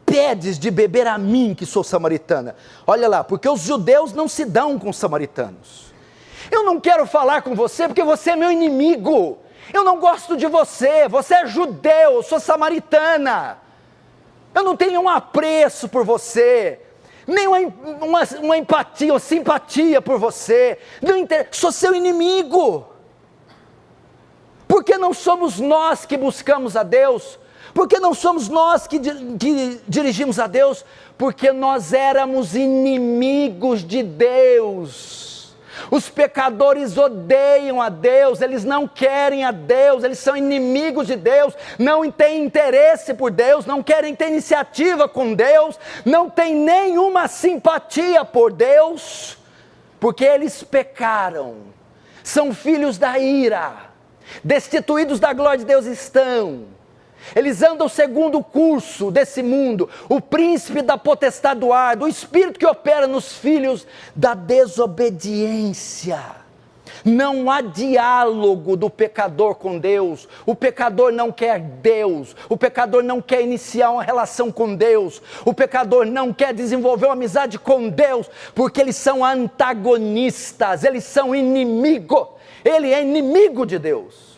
pedes de beber a mim, que sou samaritana? Olha lá, porque os judeus não se dão com os samaritanos. Eu não quero falar com você porque você é meu inimigo. Eu não gosto de você, você é judeu, eu sou samaritana. Eu não tenho um apreço por você, nem uma empatia ou simpatia por você. Sou seu inimigo. Porque não somos nós que buscamos a Deus? Porque não somos nós que dirigimos a Deus? Porque nós éramos inimigos de Deus. Os pecadores odeiam a Deus, eles não querem a Deus, eles são inimigos de Deus, não têm interesse por Deus, não querem ter iniciativa com Deus, não têm nenhuma simpatia por Deus, porque eles pecaram, são filhos da ira, destituídos da glória de Deus estão. Eles andam segundo o curso desse mundo, o príncipe da potestade do ar, do espírito que opera nos filhos da desobediência. Não há diálogo do pecador com Deus. O pecador não quer Deus, o pecador não quer iniciar uma relação com Deus, o pecador não quer desenvolver uma amizade com Deus, porque eles são antagonistas, eles são inimigos. Ele é inimigo de Deus.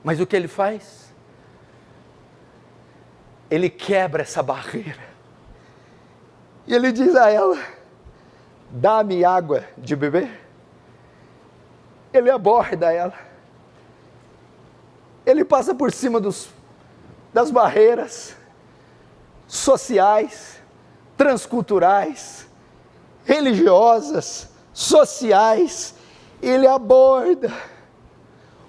Mas o que ele faz? Ele quebra essa barreira. E ele diz a ela: dá-me água de beber. Ele aborda ela. Ele passa por cima das barreiras sociais, transculturais, religiosas, sociais. Ele aborda.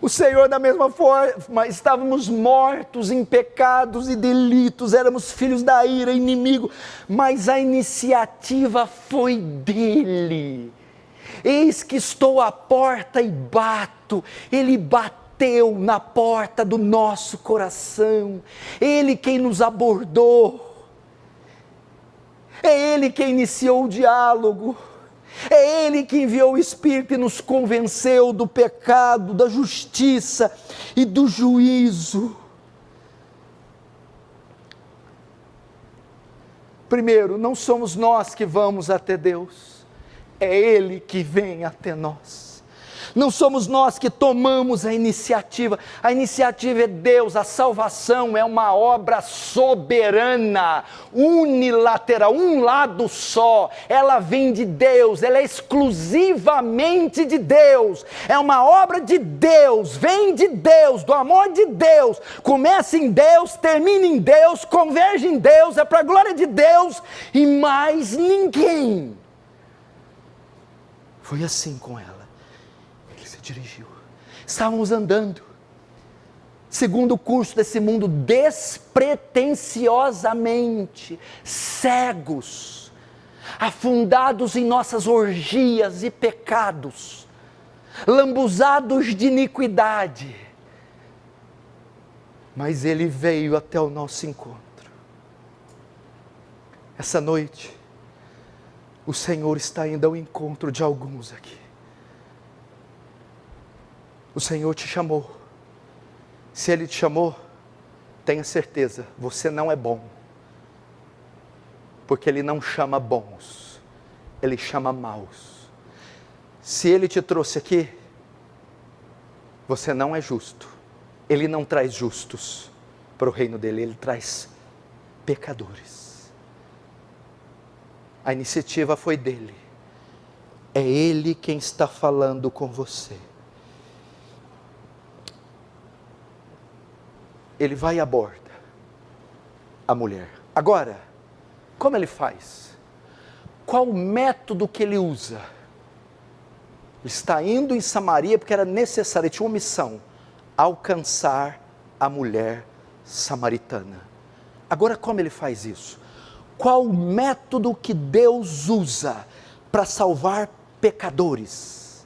O Senhor, da mesma forma, estávamos mortos em pecados e delitos, éramos filhos da ira, inimigo, mas a iniciativa foi dele. Eis que estou à porta e bato. Ele bateu na porta do nosso coração, Ele quem nos abordou, é Ele quem iniciou o diálogo. É Ele que enviou o Espírito e nos convenceu do pecado, da justiça e do juízo. Primeiro, não somos nós que vamos até Deus, é Ele que vem até nós. Não somos nós que tomamos a iniciativa é Deus. A salvação é uma obra soberana, unilateral, um lado só. Ela vem de Deus, ela é exclusivamente de Deus, é uma obra de Deus, vem de Deus, do amor de Deus, começa em Deus, termina em Deus, converge em Deus, é para a glória de Deus e mais ninguém. Foi assim com ela. Ele se dirigiu. Estávamos andando, segundo o curso desse mundo, despretensiosamente, cegos, afundados em nossas orgias e pecados, lambuzados de iniquidade. Mas Ele veio até o nosso encontro. Essa noite, o Senhor está indo ao encontro de alguns aqui. O Senhor te chamou. Se Ele te chamou, tenha certeza, você não é bom. Porque Ele não chama bons, Ele chama maus. Se Ele te trouxe aqui, você não é justo. Ele não traz justos para o reino dEle, Ele traz pecadores. A iniciativa foi dEle. É Ele quem está falando com você. Ele vai e aborda a mulher. Agora, como Ele faz? Qual o método que Ele usa? Ele está indo em Samaria porque era necessário, ele tinha uma missão: alcançar a mulher samaritana. Agora, como Ele faz isso? Qual o método que Deus usa para salvar pecadores?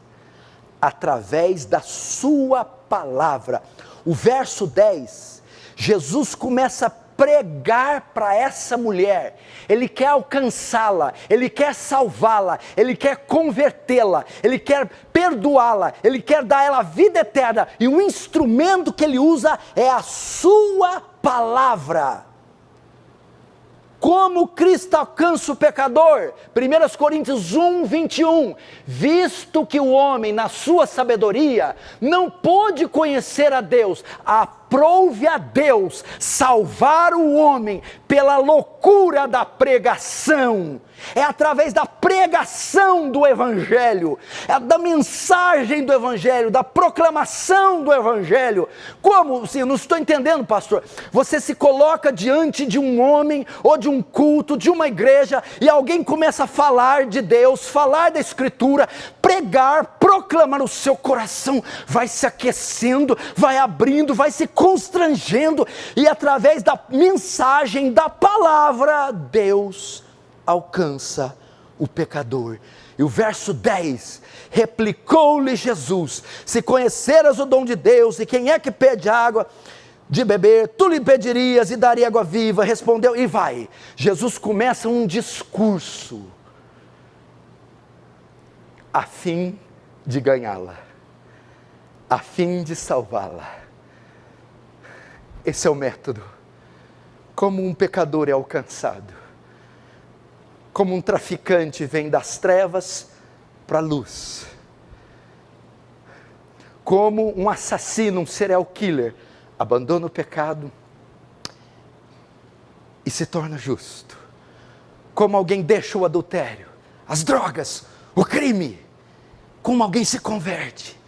Através da sua palavra. O verso 10, Jesus começa a pregar para essa mulher. Ele quer alcançá-la, Ele quer salvá-la, Ele quer convertê-la, Ele quer perdoá-la, Ele quer dar a ela a vida eterna. E o instrumento que Ele usa é a sua palavra. Como Cristo alcança o pecador? 1 Coríntios 1, 21. Visto que o homem, na sua sabedoria, não pôde conhecer a Deus, aprove a Deus salvar o homem pela loucura da pregação. É através da pregação do Evangelho, é da mensagem do Evangelho, da proclamação do Evangelho. Como? Assim, eu não estou entendendo, pastor. Você se coloca diante de um homem, ou de um culto, de uma igreja, e alguém começa a falar de Deus, falar da Escritura, pregar, proclamar, o seu coração vai se aquecendo, vai abrindo, vai se constrangendo, e através da mensagem, da palavra, Deus alcança o pecador. E o verso 10, replicou-lhe Jesus: se conheceras o dom de Deus, e quem é que pede água de beber, tu lhe pedirias e daria água viva. Respondeu, e vai. Jesus começa um discurso, a fim de ganhá-la, a fim de salvá-la. Esse é o método, como um pecador é alcançado. Como um traficante vem das trevas para a luz. Como um assassino, um serial killer, abandona o pecado e se torna justo. Como alguém deixa o adultério, as drogas, o crime. Como alguém se converte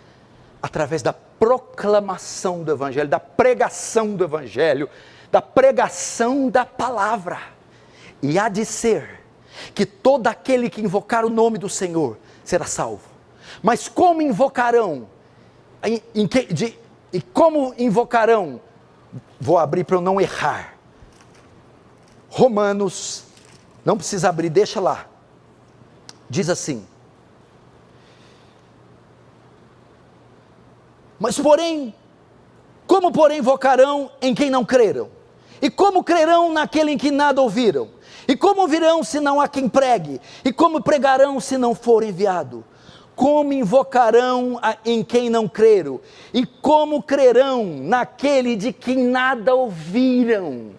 através da proclamação do Evangelho, da pregação do Evangelho, da pregação da palavra. E há de ser que todo aquele que invocar o nome do Senhor será salvo. Mas como invocarão? E como invocarão? Vou abrir para eu não errar. Romanos, não precisa abrir, deixa lá. Diz assim: mas porém, como porém invocarão em quem não creram? E como crerão naquele em que nada ouviram? E como ouvirão se não há quem pregue? E como pregarão se não for enviado? Como invocarão em quem não creram? E como crerão naquele de quem nada ouviram?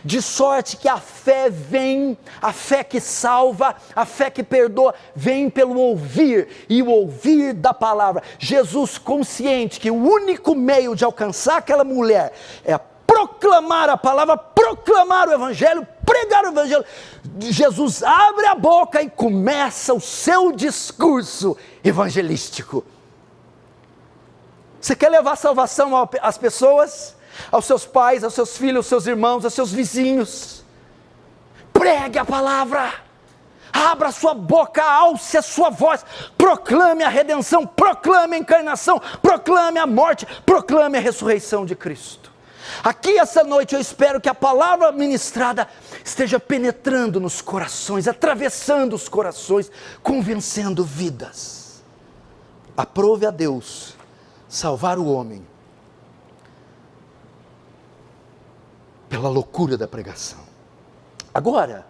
De sorte que a fé vem, a fé que salva, a fé que perdoa, vem pelo ouvir, e o ouvir da palavra. Jesus, consciente que o único meio de alcançar aquela mulher é proclamar a palavra, proclamar o evangelho, pregar o evangelho. Jesus abre a boca e começa o seu discurso evangelístico. Você quer levar salvação às pessoas? Aos seus pais, aos seus filhos, aos seus irmãos, aos seus vizinhos? Pregue a palavra, abra a sua boca, alce a sua voz, proclame a redenção, proclame a encarnação, proclame a morte, proclame a ressurreição de Cristo. Aqui essa noite eu espero que a palavra ministrada esteja penetrando nos corações, atravessando os corações, convencendo vidas. Aprove a Deus salvar o homem pela loucura da pregação. Agora,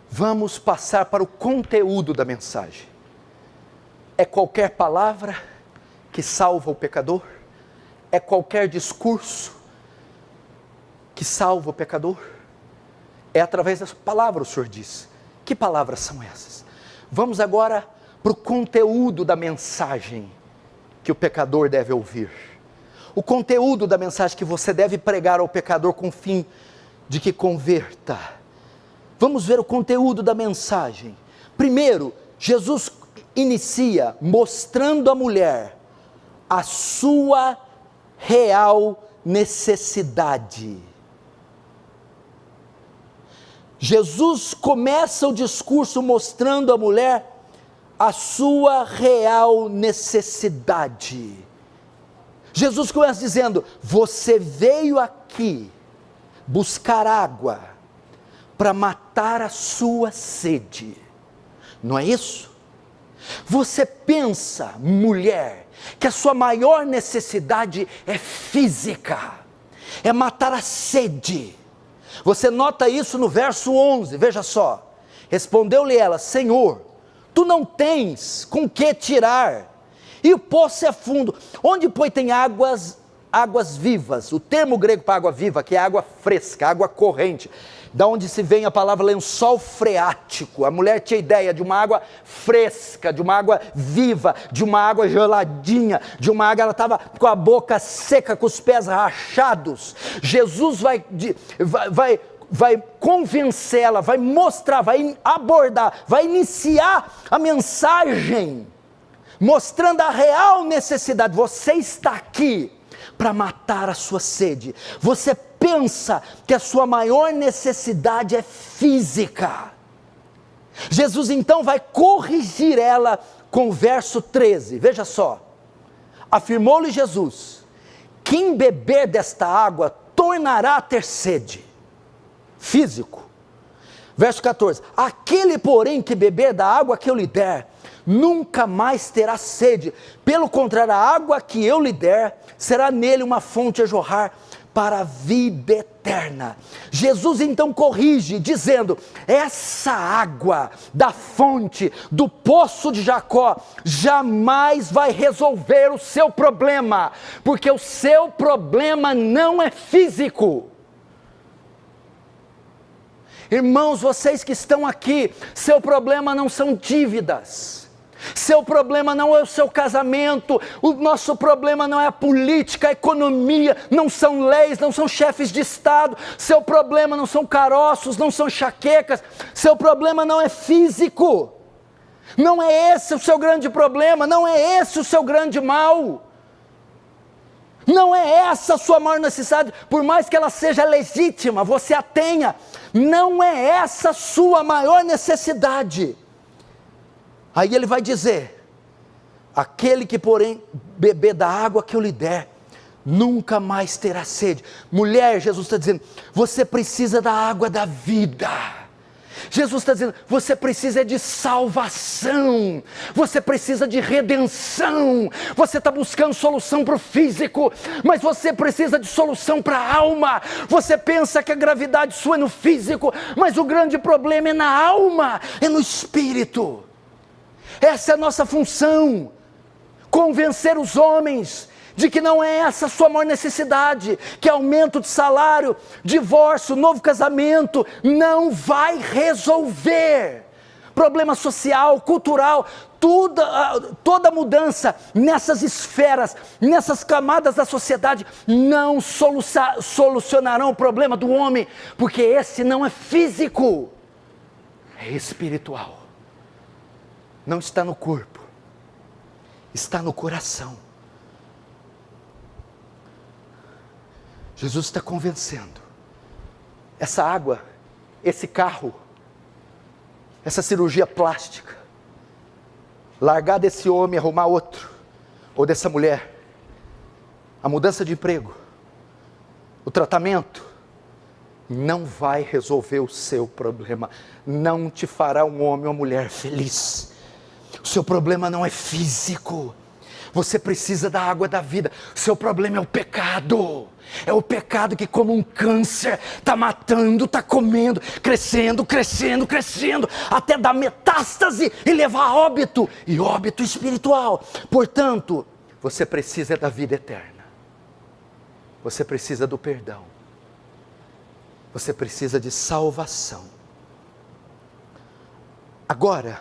vamos passar para o conteúdo da mensagem. É qualquer palavra que salva o pecador? É qualquer discurso que salva o pecador? É através das palavras, o Senhor diz. Que palavras são essas? Vamos agora para o conteúdo da mensagem que o pecador deve ouvir. O conteúdo da mensagem que você deve pregar ao pecador com o fim de que converta. Vamos ver o conteúdo da mensagem. Primeiro, Jesus inicia mostrando à mulher a sua real necessidade. Jesus começa o discurso mostrando à mulher a sua real necessidade. Jesus começa dizendo: você veio aqui buscar água para matar a sua sede, não é isso? Você pensa, mulher, que a sua maior necessidade é física, é matar a sede. Você nota isso no verso 11, veja só. Respondeu-lhe ela: Senhor, tu não tens com que tirar, e o poço é fundo. Onde, pois, tem águas vivas? O termo grego para água viva, que é água fresca, água corrente, da onde se vem a palavra lençol freático. A mulher tinha ideia de uma água fresca, de uma água viva, de uma água geladinha, de uma água, ela estava com a boca seca, com os pés rachados. Jesus vai convencê-la, vai mostrar, vai abordar, vai iniciar a mensagem, mostrando a real necessidade. Você está aqui para matar a sua sede. Você pensa que a sua maior necessidade é física. Jesus então vai corrigir ela com o verso 13, veja só. Afirmou-lhe Jesus: quem beber desta água tornará a ter sede. Físico. Verso 14: aquele, porém, que beber da água que eu lhe der, nunca mais terá sede. Pelo contrário, a água que eu lhe der será nele uma fonte a jorrar para a vida eterna. Jesus então corrige, dizendo: essa água da fonte, do poço de Jacó, jamais vai resolver o seu problema, porque o seu problema não é físico. Irmãos, vocês que estão aqui, seu problema não são dívidas, seu problema não é o seu casamento, o nosso problema não é a política, a economia, não são leis, não são chefes de Estado, seu problema não são caroços, não são enxaquecas, seu problema não é físico, não é esse o seu grande problema, não é esse o seu grande mal. Não é essa a sua maior necessidade, por mais que ela seja legítima, você a tenha, não é essa a sua maior necessidade. Aí ele vai dizer: aquele que, porém, beber da água que eu lhe der, nunca mais terá sede. Mulher, Jesus está dizendo, você precisa da água da vida. Jesus está dizendo, você precisa de salvação, você precisa de redenção. Você está buscando solução para o físico, mas você precisa de solução para a alma. Você pensa que a gravidade sua é no físico, mas o grande problema é na alma, é no espírito. Essa é a nossa função, convencer os homens de que não é essa a sua maior necessidade, que aumento de salário, divórcio, novo casamento, não vai resolver. Problema social, cultural, toda mudança nessas esferas, nessas camadas da sociedade, não solucionarão o problema do homem, porque esse não é físico, é espiritual. Não está no corpo, está no coração. Jesus está convencendo. Essa água, esse carro, essa cirurgia plástica, largar desse homem e arrumar outro, ou dessa mulher, a mudança de emprego, o tratamento, não vai resolver o seu problema, não te fará um homem ou mulher feliz. O seu problema não é físico, você precisa da água da vida. O seu problema é o pecado. É o pecado que, como um câncer, está matando, está comendo, crescendo, crescendo, crescendo, até dar metástase e levar a óbito, e óbito espiritual. Portanto, você precisa da vida eterna. Você precisa do perdão. Você precisa de salvação. Agora,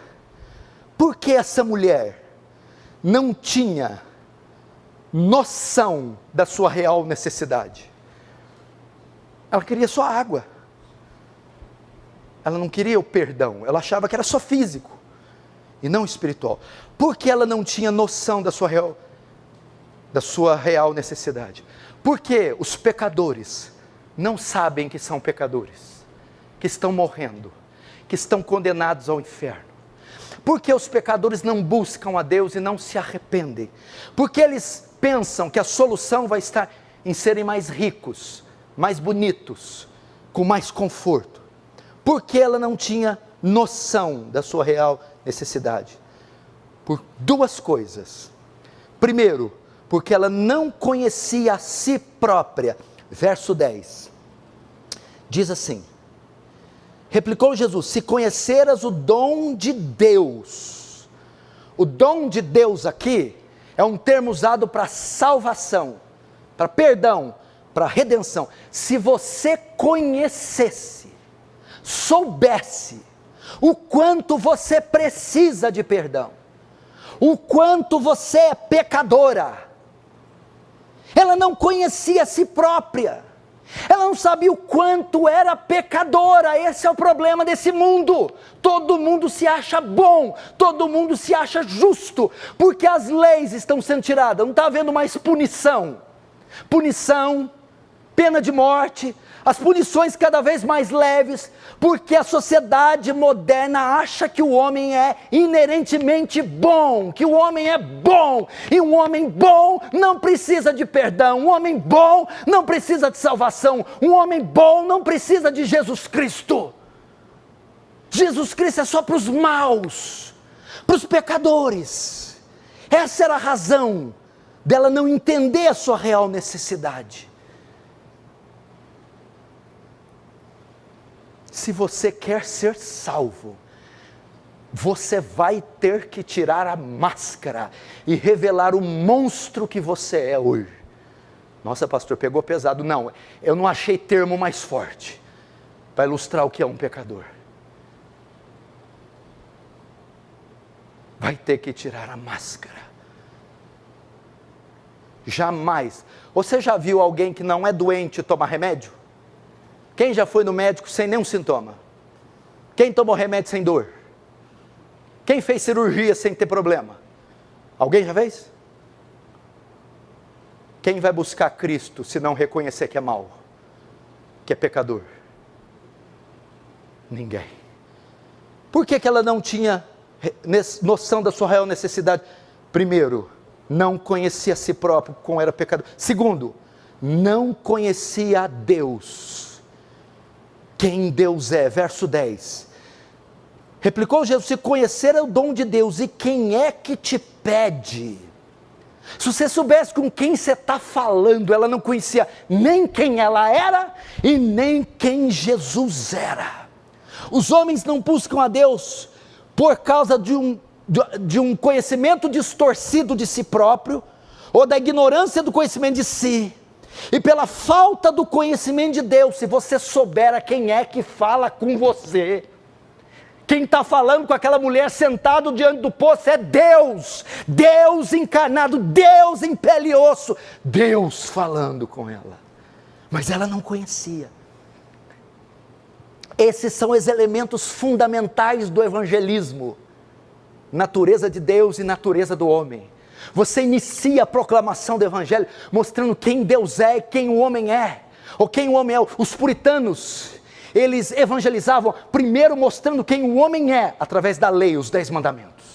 por que essa mulher não tinha noção da sua real necessidade? Ela queria só água. Ela não queria o perdão. Ela achava que era só físico e não espiritual. Por que ela não tinha noção da sua real necessidade? Porque os pecadores não sabem que são pecadores, que estão morrendo, que estão condenados ao inferno. Porque os pecadores não buscam a Deus e não se arrependem? Porque eles pensam que a solução vai estar em serem mais ricos, mais bonitos, com mais conforto. Porque ela não tinha noção da sua real necessidade? Por duas coisas. Primeiro, porque ela não conhecia a si própria. Verso 10. Diz assim: replicou Jesus: se conheceras o dom de Deus. O dom de Deus aqui é um termo usado para salvação, para perdão, para redenção. Se você conhecesse, soubesse o quanto você precisa de perdão, o quanto você é pecadora. Ela não conhecia a si própria. Ela não sabia o quanto era pecadora. Esse é o problema desse mundo. Todo mundo se acha bom, todo mundo se acha justo, porque as leis estão sendo tiradas, não está havendo mais punição, pena de morte, as punições cada vez mais leves, porque a sociedade moderna acha que o homem é inerentemente bom, que o homem é bom, e um homem bom não precisa de perdão, um homem bom não precisa de salvação, um homem bom não precisa de Jesus Cristo. Jesus Cristo é só para os maus, para os pecadores. Essa era a razão dela não entender a sua real necessidade. Se você quer ser salvo, você vai ter que tirar a máscara e revelar o monstro que você é hoje. Nossa, pastor, pegou pesado. Não, eu não achei termo mais forte para ilustrar o que é um pecador. Vai ter que tirar a máscara. Jamais. Você já viu alguém que não é doente tomar remédio? Quem já foi no médico sem nenhum sintoma? Quem tomou remédio sem dor? Quem fez cirurgia sem ter problema? Alguém já fez? Quem vai buscar Cristo se não reconhecer que é mau, que é pecador? Ninguém. Por que ela não tinha noção da sua real necessidade? Primeiro, não conhecia a si próprio como era pecador. Segundo, não conhecia a Deus. Quem Deus é, verso 10. Replicou Jesus: se conhecer é o dom de Deus, e quem é que te pede? Se você soubesse com quem você está falando, ela não conhecia nem quem ela era, e nem quem Jesus era. Os homens não buscam a Deus por causa de um conhecimento distorcido de si próprio, ou da ignorância do conhecimento de si, e pela falta do conhecimento de Deus. Se você soubera quem é que fala com você, quem está falando com aquela mulher sentado diante do poço é Deus, Deus encarnado, Deus em pele e osso, Deus falando com ela, mas ela não conhecia. Esses são os elementos fundamentais do evangelismo, natureza de Deus e natureza do homem. Você inicia a proclamação do evangelho mostrando quem Deus é e quem o homem é, ou quem o homem é. Os puritanos, eles evangelizavam primeiro mostrando quem o homem é, através da lei, os 10 mandamentos.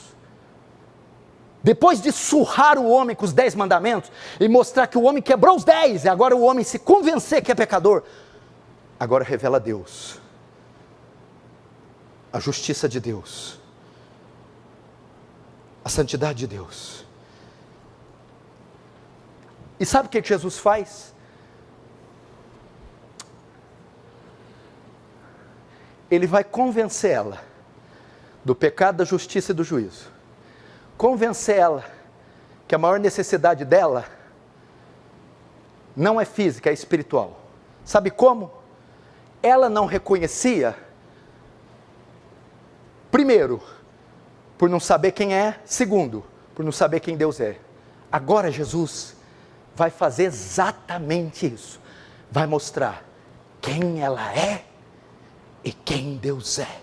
Depois de surrar o homem com os 10 mandamentos, e mostrar que o homem quebrou os 10, e agora o homem se convencer que é pecador, agora revela Deus, a justiça de Deus, a santidade de Deus. E sabe o que Jesus faz? Ele vai convencer ela do pecado, da justiça e do juízo. Convencer ela que a maior necessidade dela não é física, é espiritual. Sabe como? Ela não reconhecia, primeiro, por não saber quem é, segundo, por não saber quem Deus é. Agora Jesus vai fazer exatamente isso, vai mostrar quem ela é e quem Deus é.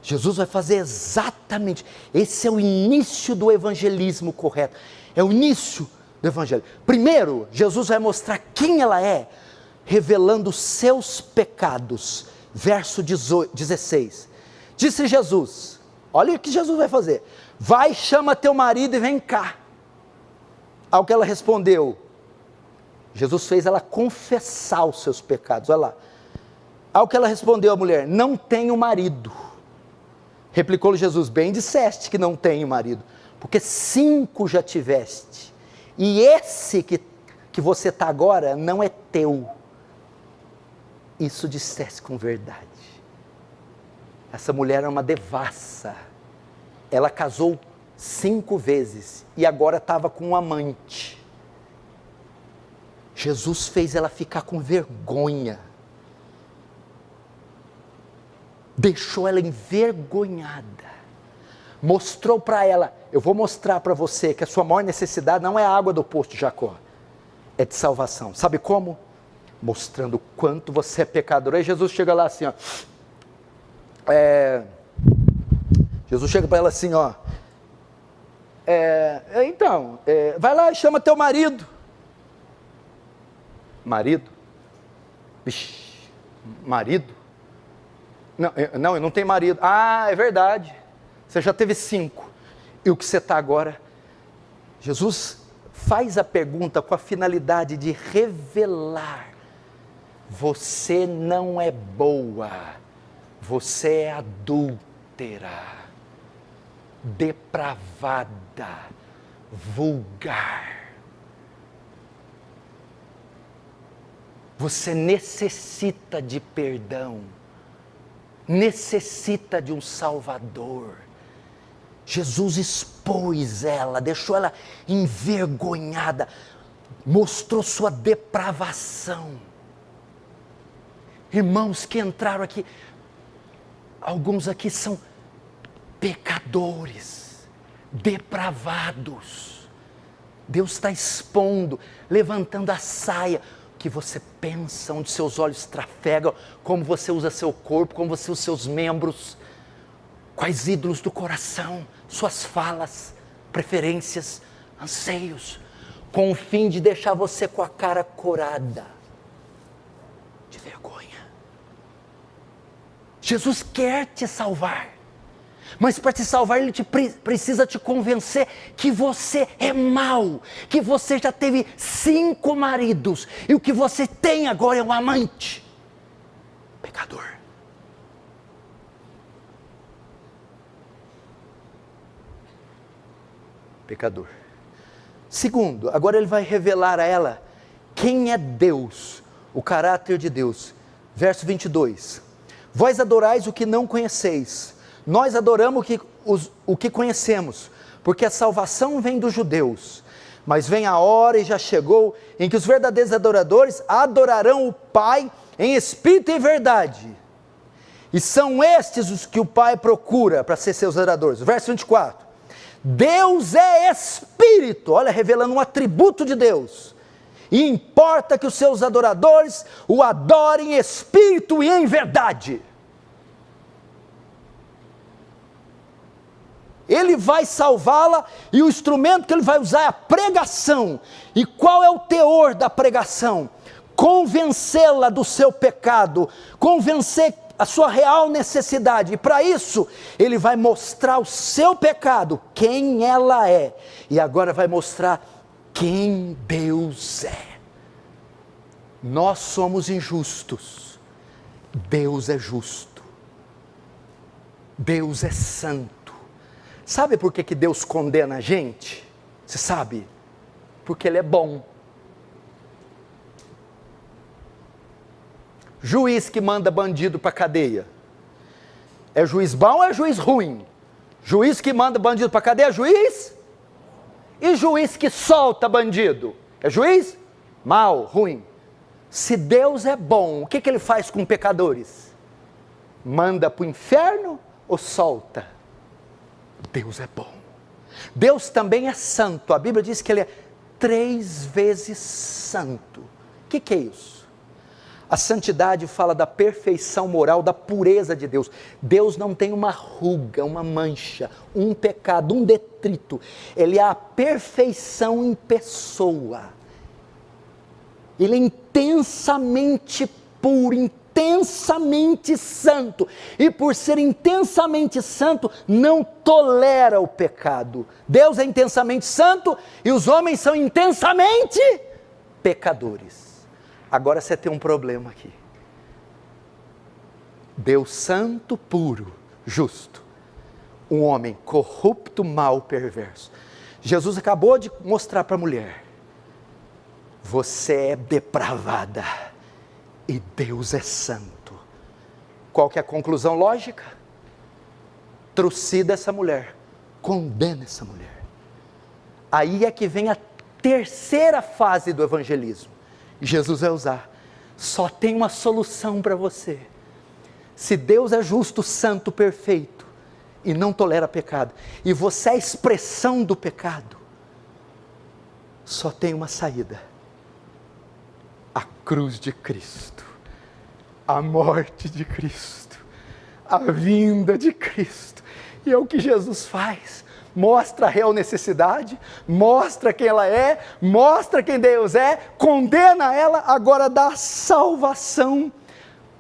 Jesus vai fazer exatamente, esse é o início do evangelismo correto, é o início do evangelho. Primeiro, Jesus vai mostrar quem ela é, revelando os seus pecados. Verso 16, disse Jesus, olha o que Jesus vai fazer, vai, chama teu marido e vem cá. Ao que ela respondeu, Jesus fez ela confessar os seus pecados, olha lá. Ao que ela respondeu a mulher, não tenho marido. Replicou-lhe Jesus, bem disseste que não tenho marido, porque 5 já tiveste, e esse que você está agora não é teu. Isso disseste com verdade. Essa mulher é uma devassa, ela casou 5 vezes, e agora estava com um amante. Jesus fez ela ficar com vergonha, deixou ela envergonhada, mostrou para ela, eu vou mostrar para você que a sua maior necessidade não é a água do poço de Jacó, é de salvação. Sabe como? Mostrando o quanto você é pecador. Aí Jesus chega lá assim, ó, Jesus chega para ela assim, ó, vai lá e chama teu marido. Marido? Vixe, marido? Não, eu não tenho marido. Ah, é verdade, você já teve 5, e o que você está agora? Jesus faz a pergunta com a finalidade de revelar, você não é boa, você é adúltera, depravada, vulgar. Você necessita de perdão, necessita de um Salvador. Jesus expôs ela, deixou ela envergonhada, mostrou sua depravação. Irmãos que entraram aqui, alguns aqui são pecadores, depravados. Deus está expondo, levantando a saia, o que você pensa, onde seus olhos trafegam, como você usa seu corpo, como você usa seus membros, quais ídolos do coração, suas falas, preferências, anseios, com o fim de deixar você com a cara corada de vergonha. Jesus quer te salvar, mas para te salvar ele precisa te convencer que você é mau, que você já teve 5 maridos, e o que você tem agora é um amante, pecador. Pecador. Segundo, agora ele vai revelar a ela quem é Deus, o caráter de Deus. Verso 22, vós adorais o que não conheceis, nós adoramos o que conhecemos, porque a salvação vem dos judeus. Mas vem a hora, e já chegou, em que os verdadeiros adoradores adorarão o Pai em espírito e em verdade. E são estes os que o Pai procura para ser seus adoradores. Verso 24. Deus é espírito, olha, revelando um atributo de Deus. E importa que os seus adoradores o adorem em espírito e em verdade. Ele vai salvá-la, e o instrumento que ele vai usar é a pregação. E qual é o teor da pregação? Convencê-la do seu pecado, convencer a sua real necessidade, e para isso, ele vai mostrar o seu pecado, quem ela é, e agora vai mostrar quem Deus é. Nós somos injustos, Deus é justo, Deus é santo. Sabe por que Deus condena a gente? Você sabe? Porque Ele é bom. Juiz que manda bandido para a cadeia, é juiz bom ou é juiz ruim? Juiz que manda bandido para a cadeia é juiz? E juiz que solta bandido? É juiz? Mal, ruim. Se Deus é bom, o que Ele faz com pecadores? Manda para o inferno ou solta? Deus é bom. Deus também é santo. A Bíblia diz que Ele é 3 vezes santo. O que é isso? A santidade fala da perfeição moral, da pureza de Deus. Deus não tem uma ruga, uma mancha, um pecado, um detrito. Ele é a perfeição em pessoa. Ele é intensamente puro, intensamente santo, e por ser intensamente santo, não tolera o pecado. Deus é intensamente santo, e os homens são intensamente pecadores. Agora você tem um problema aqui. Deus santo, puro, justo, um homem corrupto, mau, perverso. Jesus acabou de mostrar para a mulher: você é depravada, e Deus é santo. Qual que é a conclusão lógica? Trucida essa mulher, condena essa mulher. Aí é que vem a terceira fase do evangelismo. Jesus vai usar: só tem uma solução para você. Se Deus é justo, santo, perfeito, e não tolera pecado, e você é a expressão do pecado, só tem uma saída: a cruz de Cristo, a morte de Cristo, a vinda de Cristo. E é o que Jesus faz. Mostra a real necessidade, mostra quem ela é, mostra quem Deus é, condena ela, agora dá salvação.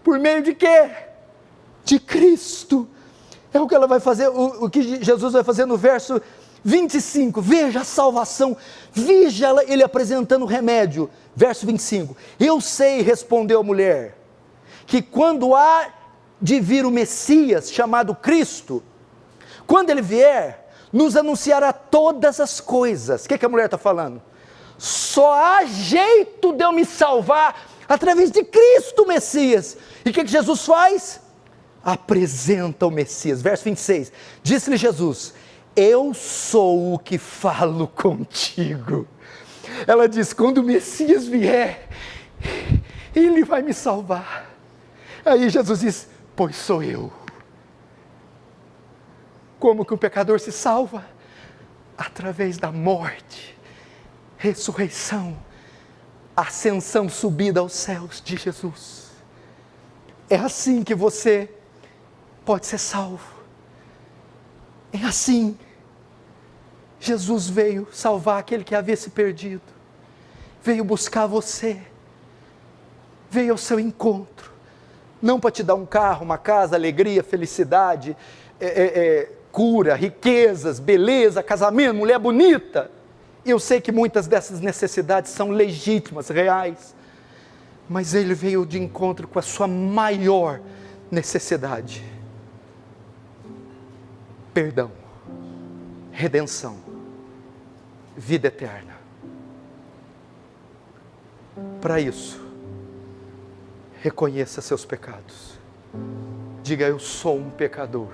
Por meio de quê? De Cristo. É o que ela vai fazer, o que Jesus vai fazer no verso 25, veja a salvação, veja ele apresentando o remédio. Verso 25, eu sei, respondeu a mulher, que quando há de vir o Messias, chamado Cristo, quando ele vier, nos anunciará todas as coisas. O que a mulher está falando? Só há jeito de eu me salvar através de Cristo Messias. E o que Jesus faz? Apresenta o Messias. Verso 26, disse-lhe Jesus: eu sou o que falo contigo. Ela diz: quando o Messias vier, Ele vai me salvar. Aí Jesus diz: pois sou eu. Como que o pecador se salva? Através da morte, ressurreição, ascensão, subida aos céus de Jesus. É assim que você pode ser salvo. É assim. Jesus veio salvar aquele que havia se perdido, veio buscar você, veio ao seu encontro, não para te dar um carro, uma casa, alegria, felicidade, cura, riquezas, beleza, casamento, mulher bonita. Eu sei que muitas dessas necessidades são legítimas, reais, mas Ele veio de encontro com a sua maior necessidade: perdão, redenção, vida eterna. Para isso, reconheça seus pecados. Diga: eu sou um pecador,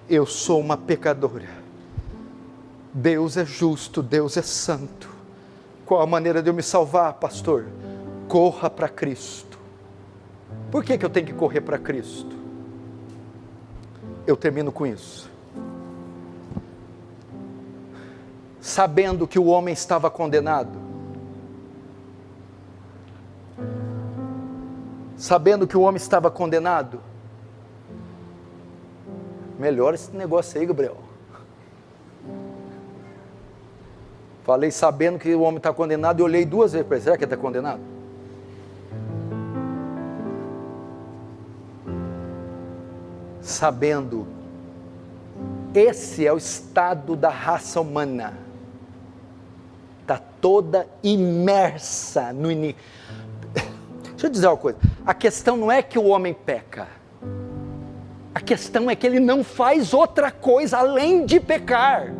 eu sou uma pecadora. Deus é justo, Deus é santo, Qual a maneira de eu me salvar, pastor? Corra para Cristo. Por que eu tenho que correr para Cristo? Eu termino com isso. Sabendo que o homem estava condenado, melhora esse negócio aí, Gabriel. Falei sabendo que o homem está condenado e olhei 2 vezes para ele. Será que ele está condenado? Sabendo, esse é o estado da raça humana. Está toda imersa no inimigo. Deixa eu dizer uma coisa. A questão não é que o homem peca. A questão é que ele não faz outra coisa além de pecar.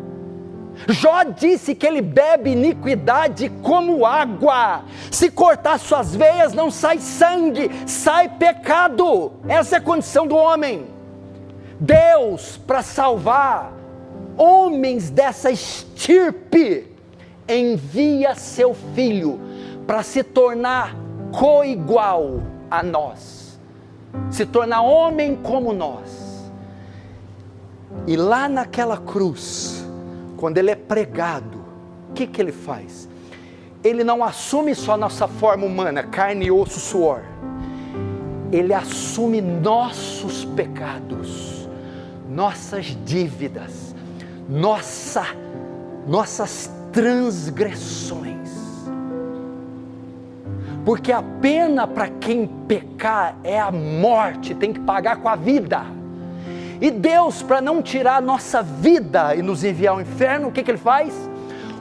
Jó disse que ele bebe iniquidade como água. Se cortar suas veias não sai sangue, sai pecado. Essa é a condição do homem. Deus, para salvar homens dessa estirpe, envia seu Filho para se tornar coigual a nós, se tornar homem como nós. E lá naquela cruz, quando ele é pregado, o que ele faz? Ele não assume só nossa forma humana, carne, osso, suor. Ele assume nossos pecados, nossas dívidas, nossas transgressões. Porque a pena para quem pecar é a morte, tem que pagar com a vida. E Deus, para não tirar a nossa vida e nos enviar ao inferno, o que ele faz?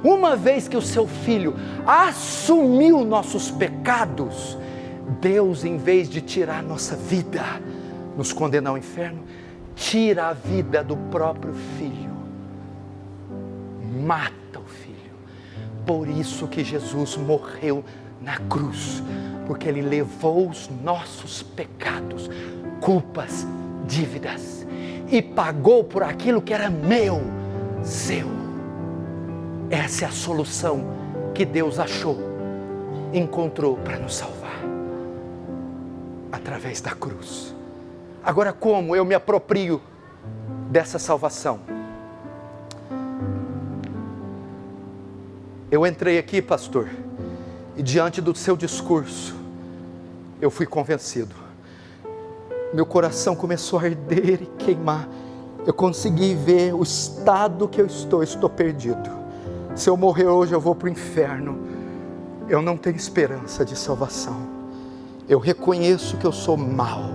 Uma vez que o seu Filho assumiu nossos pecados, Deus, em vez de tirar a nossa vida, nos condenar ao inferno, tira a vida do próprio Filho, mata o Filho. Por isso que Jesus morreu na cruz, porque Ele levou os nossos pecados, culpas, dívidas, e pagou por aquilo que era meu, seu. Essa é a solução que Deus achou, encontrou para nos salvar, através da cruz. Agora, como eu me aproprio dessa salvação? Eu entrei aqui, pastor, e diante do seu discurso, eu fui convencido. Meu coração começou a arder e queimar. Eu consegui ver o estado que eu estou perdido. Se eu morrer hoje, eu vou para o inferno. Eu não tenho esperança de salvação. Eu reconheço que eu sou mau.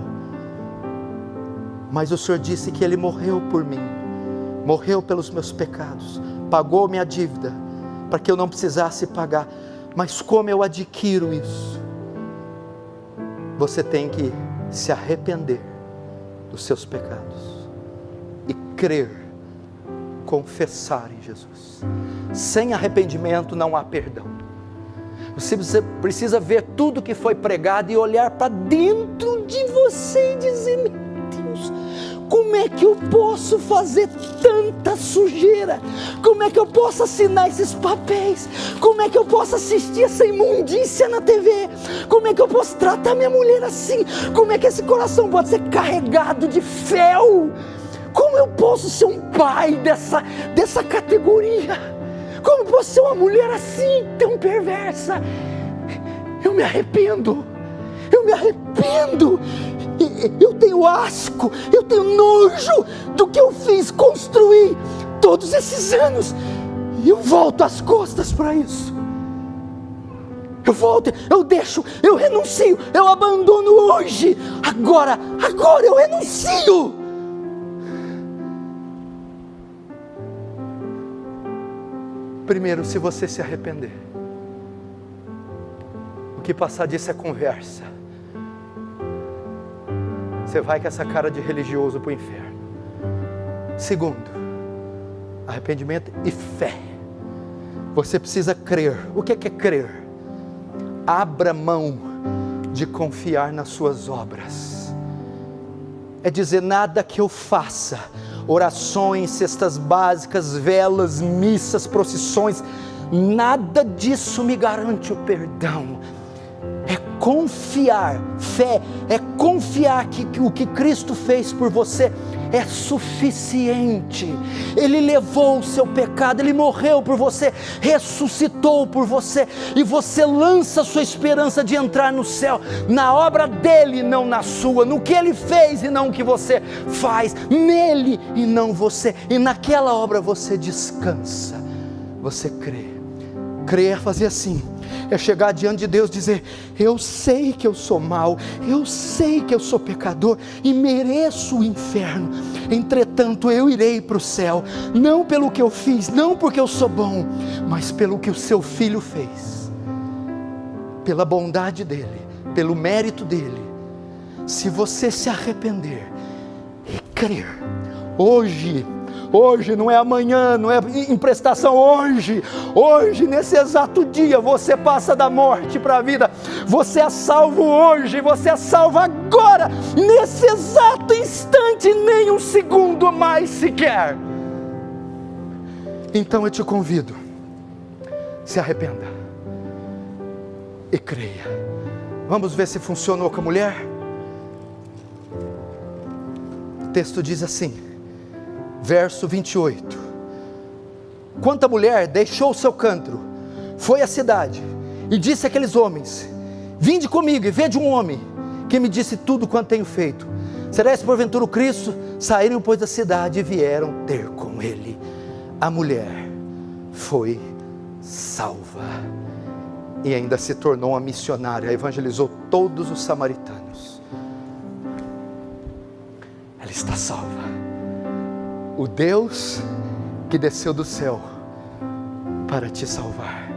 Mas o Senhor disse que Ele morreu por mim. Morreu pelos meus pecados. Pagou minha dívida, para que eu não precisasse pagar. Mas como eu adquiro isso? Você tem que se arrepender dos seus pecados e crer, confessar em Jesus. Sem arrependimento não há perdão. Você precisa ver tudo que foi pregado e olhar para dentro de você e dizer: meu Deus, como é que eu posso fazer tanta sujeira? Como é que eu posso assinar esses papéis? Como é que eu posso assistir essa imundícia na TV? Como é que eu posso tratar minha mulher assim? Como é que esse coração pode ser carregado de fel? Como eu posso ser um pai dessa categoria? Como eu posso ser uma mulher assim, tão perversa? Eu me arrependo. Eu tenho asco, eu tenho nojo do que eu fiz, construir todos esses anos. E eu volto as costas para isso. Eu deixo, eu renuncio, eu abandono hoje. Agora eu renuncio. Primeiro, se você se arrepender, o que passar disso é conversa. Você vai com essa cara de religioso para o inferno. Segundo, arrependimento e fé. Você precisa crer. O que é crer? Abra mão de confiar nas suas obras. É dizer, nada que eu faça, orações, cestas básicas, velas, missas, procissões, Nada disso me garante o perdão. É confiar, fé, é confiar que o que Cristo fez por você é suficiente. Ele levou o seu pecado, Ele morreu por você, ressuscitou por você, e você lança sua esperança de entrar no céu, na obra dEle, não na sua, no que Ele fez e não o que você faz, nele e não você, e naquela obra você descansa, você crê. Crer é fazer assim, é chegar diante de Deus e dizer: eu sei que eu sou mau, eu sei que eu sou pecador e mereço o inferno, entretanto eu irei para o céu, não pelo que eu fiz, não porque eu sou bom, mas pelo que o seu Filho fez, pela bondade dEle, pelo mérito dEle. Se você se arrepender e crer, hoje não é amanhã, não é emprestação, hoje, nesse exato dia, você passa da morte para a vida, você é salvo hoje, você é salvo agora, nesse exato instante, nem um segundo mais sequer. Então eu te convido, se arrependa e creia. Vamos ver se funcionou com a mulher? O texto diz assim, verso 28, quanto a mulher deixou o seu cântaro, foi à cidade e disse àqueles homens: vinde comigo e vede um homem que me disse tudo quanto tenho feito. Será esse porventura o Cristo? Saíram pois da cidade e vieram ter com ele. A mulher foi salva e ainda se tornou uma missionária, evangelizou todos os samaritanos. Ela está salva. O Deus que desceu do céu para te salvar,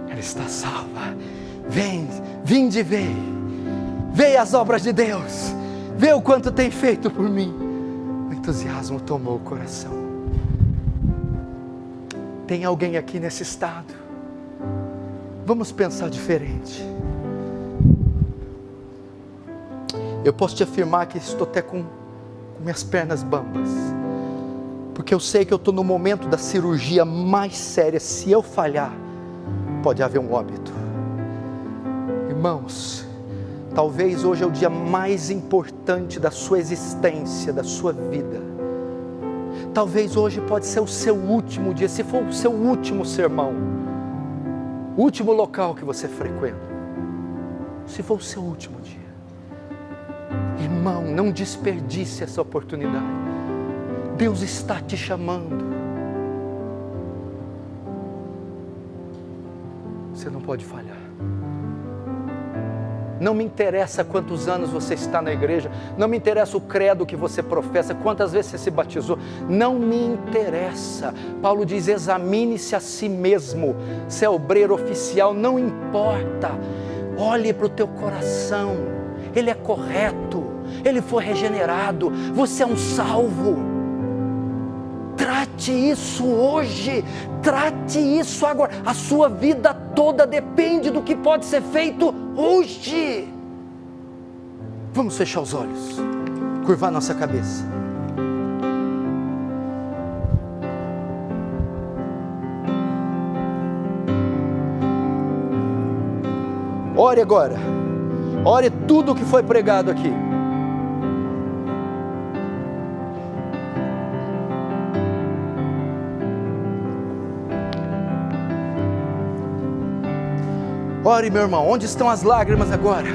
ela está salva. Vinde ver, veja as obras de Deus, vê o quanto tem feito por mim. O entusiasmo tomou o coração. Tem alguém aqui nesse estado? Vamos pensar diferente. Eu posso te afirmar que estou até com minhas pernas bambas, porque eu sei que eu estou no momento da cirurgia mais séria. Se eu falhar, pode haver um óbito. Irmãos, talvez hoje é o dia mais importante da sua existência, da sua vida. Talvez hoje pode ser o seu último dia, se for o seu último sermão, o último local que você frequenta, se for o seu último dia. Irmão, não desperdice essa oportunidade. Deus está te chamando. Você não pode falhar. Não me interessa quantos anos você está na igreja, não me interessa o credo que você professa, quantas vezes você se batizou, não me interessa. Paulo diz: examine-se a si mesmo, se é obreiro oficial, não importa. Olhe para o teu coração, ele é correto, ele foi regenerado, você é um salvo. Trate isso hoje, trate isso agora. A sua vida toda depende do que pode ser feito hoje. Vamos fechar os olhos, curvar nossa cabeça. Ore agora, ore tudo o que foi pregado aqui. Ore, meu irmão, onde estão as lágrimas agora?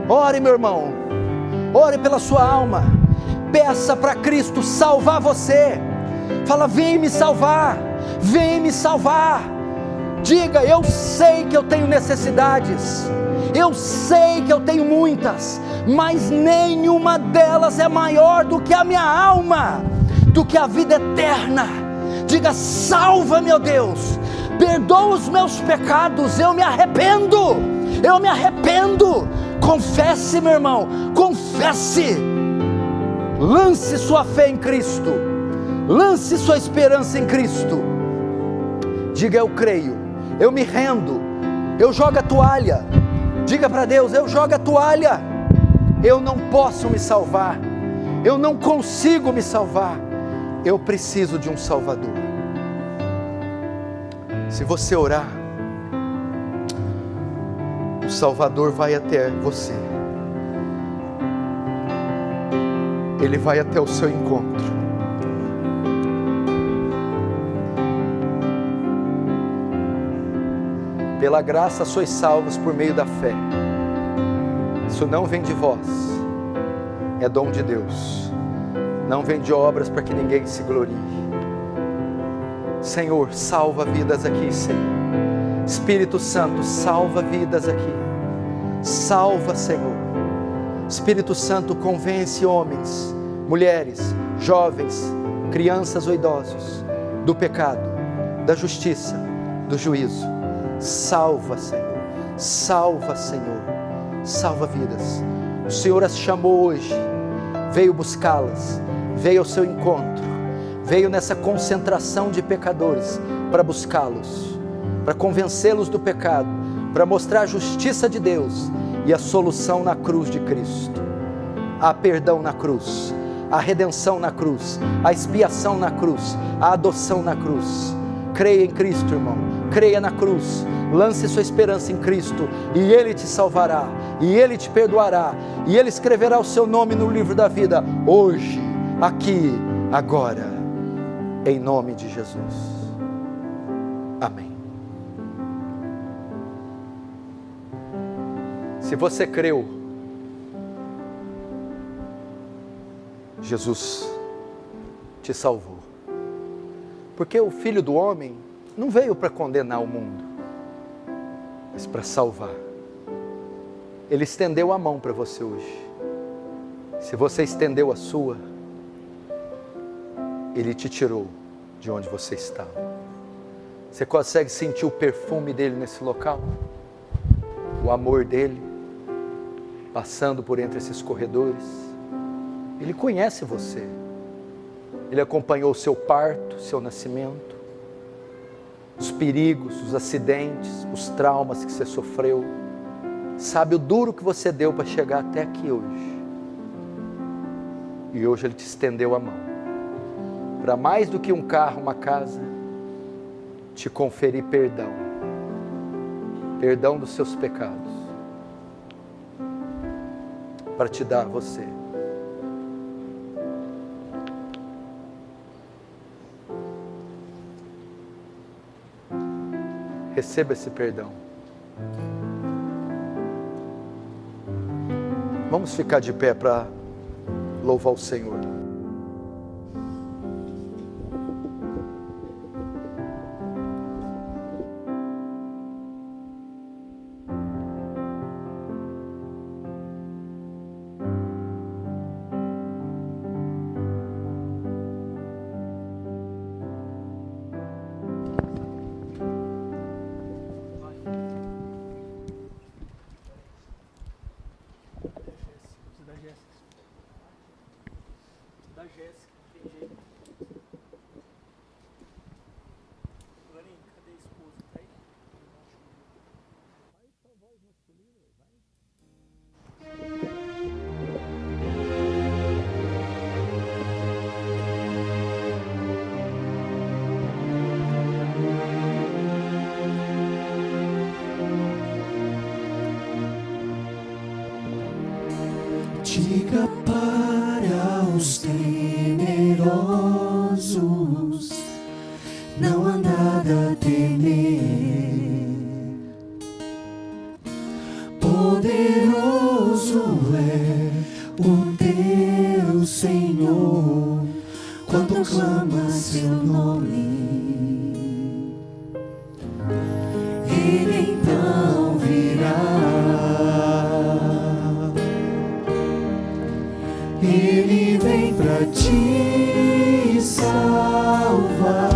Ore, meu irmão, ore pela sua alma, peça para Cristo salvar você. Fala: vem me salvar, vem me salvar. Diga: eu sei que eu tenho necessidades, eu sei que eu tenho muitas, mas nenhuma delas é maior do que a minha alma, do que a vida eterna. Diga: salva, meu Deus, perdoa os meus pecados, eu me arrependo, eu me arrependo. Confesse, meu irmão, confesse. Lance sua fé em Cristo, lance sua esperança em Cristo. Diga: eu creio, eu me rendo, eu jogo a toalha. Diga para Deus: eu jogo a toalha, eu não posso me salvar, eu não consigo me salvar, eu preciso de um Salvador. Se você orar, o Salvador vai até você. Ele vai até o seu encontro. Pela graça sois salvos por meio da fé. Isso não vem de vós, é dom de Deus. Não vem de obras para que ninguém se glorie. Senhor, salva vidas aqui, Senhor. Espírito Santo, salva vidas aqui. Salva, Senhor. Espírito Santo, convence homens, mulheres, jovens, crianças ou idosos do pecado, da justiça, do juízo. Salva, Senhor. Salva, Senhor. Salva vidas. O Senhor as chamou hoje, veio buscá-las, veio ao seu encontro, veio nessa concentração de pecadores para buscá-los, para convencê-los do pecado, para mostrar a justiça de Deus e a solução na cruz de Cristo. Há perdão na cruz, a redenção na cruz, a expiação na cruz, a adoção na cruz. Creia em Cristo, irmão, creia na cruz, lance sua esperança em Cristo e Ele te salvará, e Ele te perdoará, e Ele escreverá o seu nome no livro da vida, hoje, aqui, agora, em nome de Jesus. Amém. Se você creu, Jesus te salvou. Porque o Filho do Homem não veio para condenar o mundo, mas para salvar. Ele estendeu a mão para você hoje. Se você estendeu a sua, Ele te tirou de onde você estava. Você consegue sentir o perfume dele nesse local? O amor dele passando por entre esses corredores. Ele conhece você. Ele acompanhou o seu parto, seu nascimento, os perigos, os acidentes, os traumas que você sofreu. Sabe o duro que você deu para chegar até aqui hoje. E hoje Ele te estendeu a mão. Para mais do que um carro, uma casa, te conferir perdão. Perdão dos seus pecados. Para te dar a você. Receba esse perdão. Vamos ficar de pé para louvar o Senhor. Diga para os temerosos, não há nada a temer. Poderoso é o teu Senhor, quando clama seu nome. Ele então virá. Ele vem pra te salvar.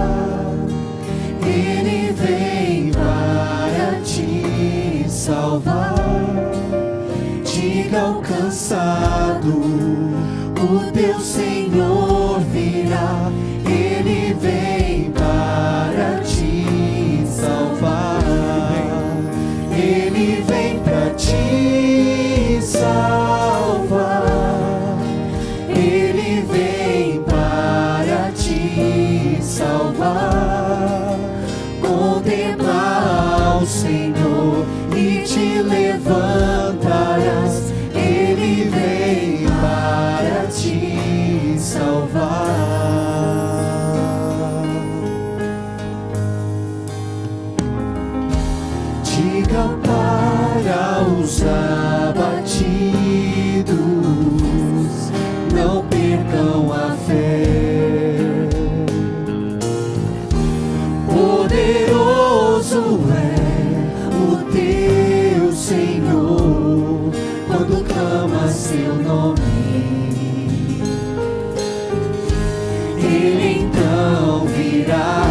Ele vem para te salvar. Diga ao cansado, o teu Senhor virá. Ele vem para te salvar. Ele vem pra te salvar. Ele vem os abatidos não percam a fé. Poderoso é o teu Senhor quando clama seu nome. Ele então virá.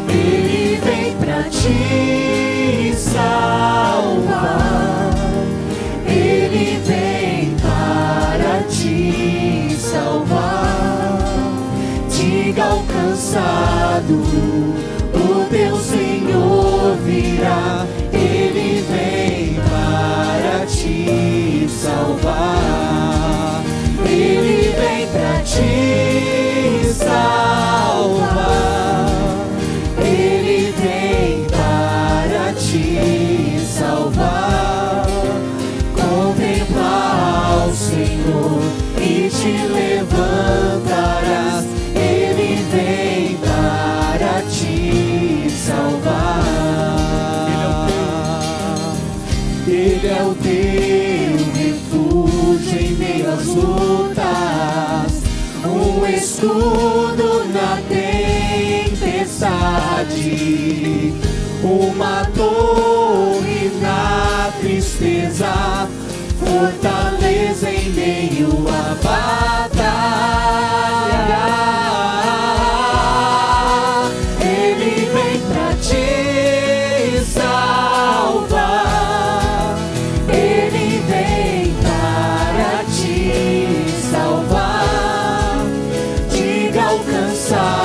Ele vem pra te salvar. Ele vem para te salvar. Diga ao cansado, o teu Senhor virá. Ele vem para te salvar. Ele vem pra te salvar. Ele vem para te salvar. Contempla ao Senhor e te levantarás. Ele vem para te salvar. Ele é o teu refúgio em meio às lutas, um escudo na tempestade, uma torre na tristeza, fortaleza em meio à batalha. Ele vem pra te salvar. Ele vem para te salvar. Diga ao cansado,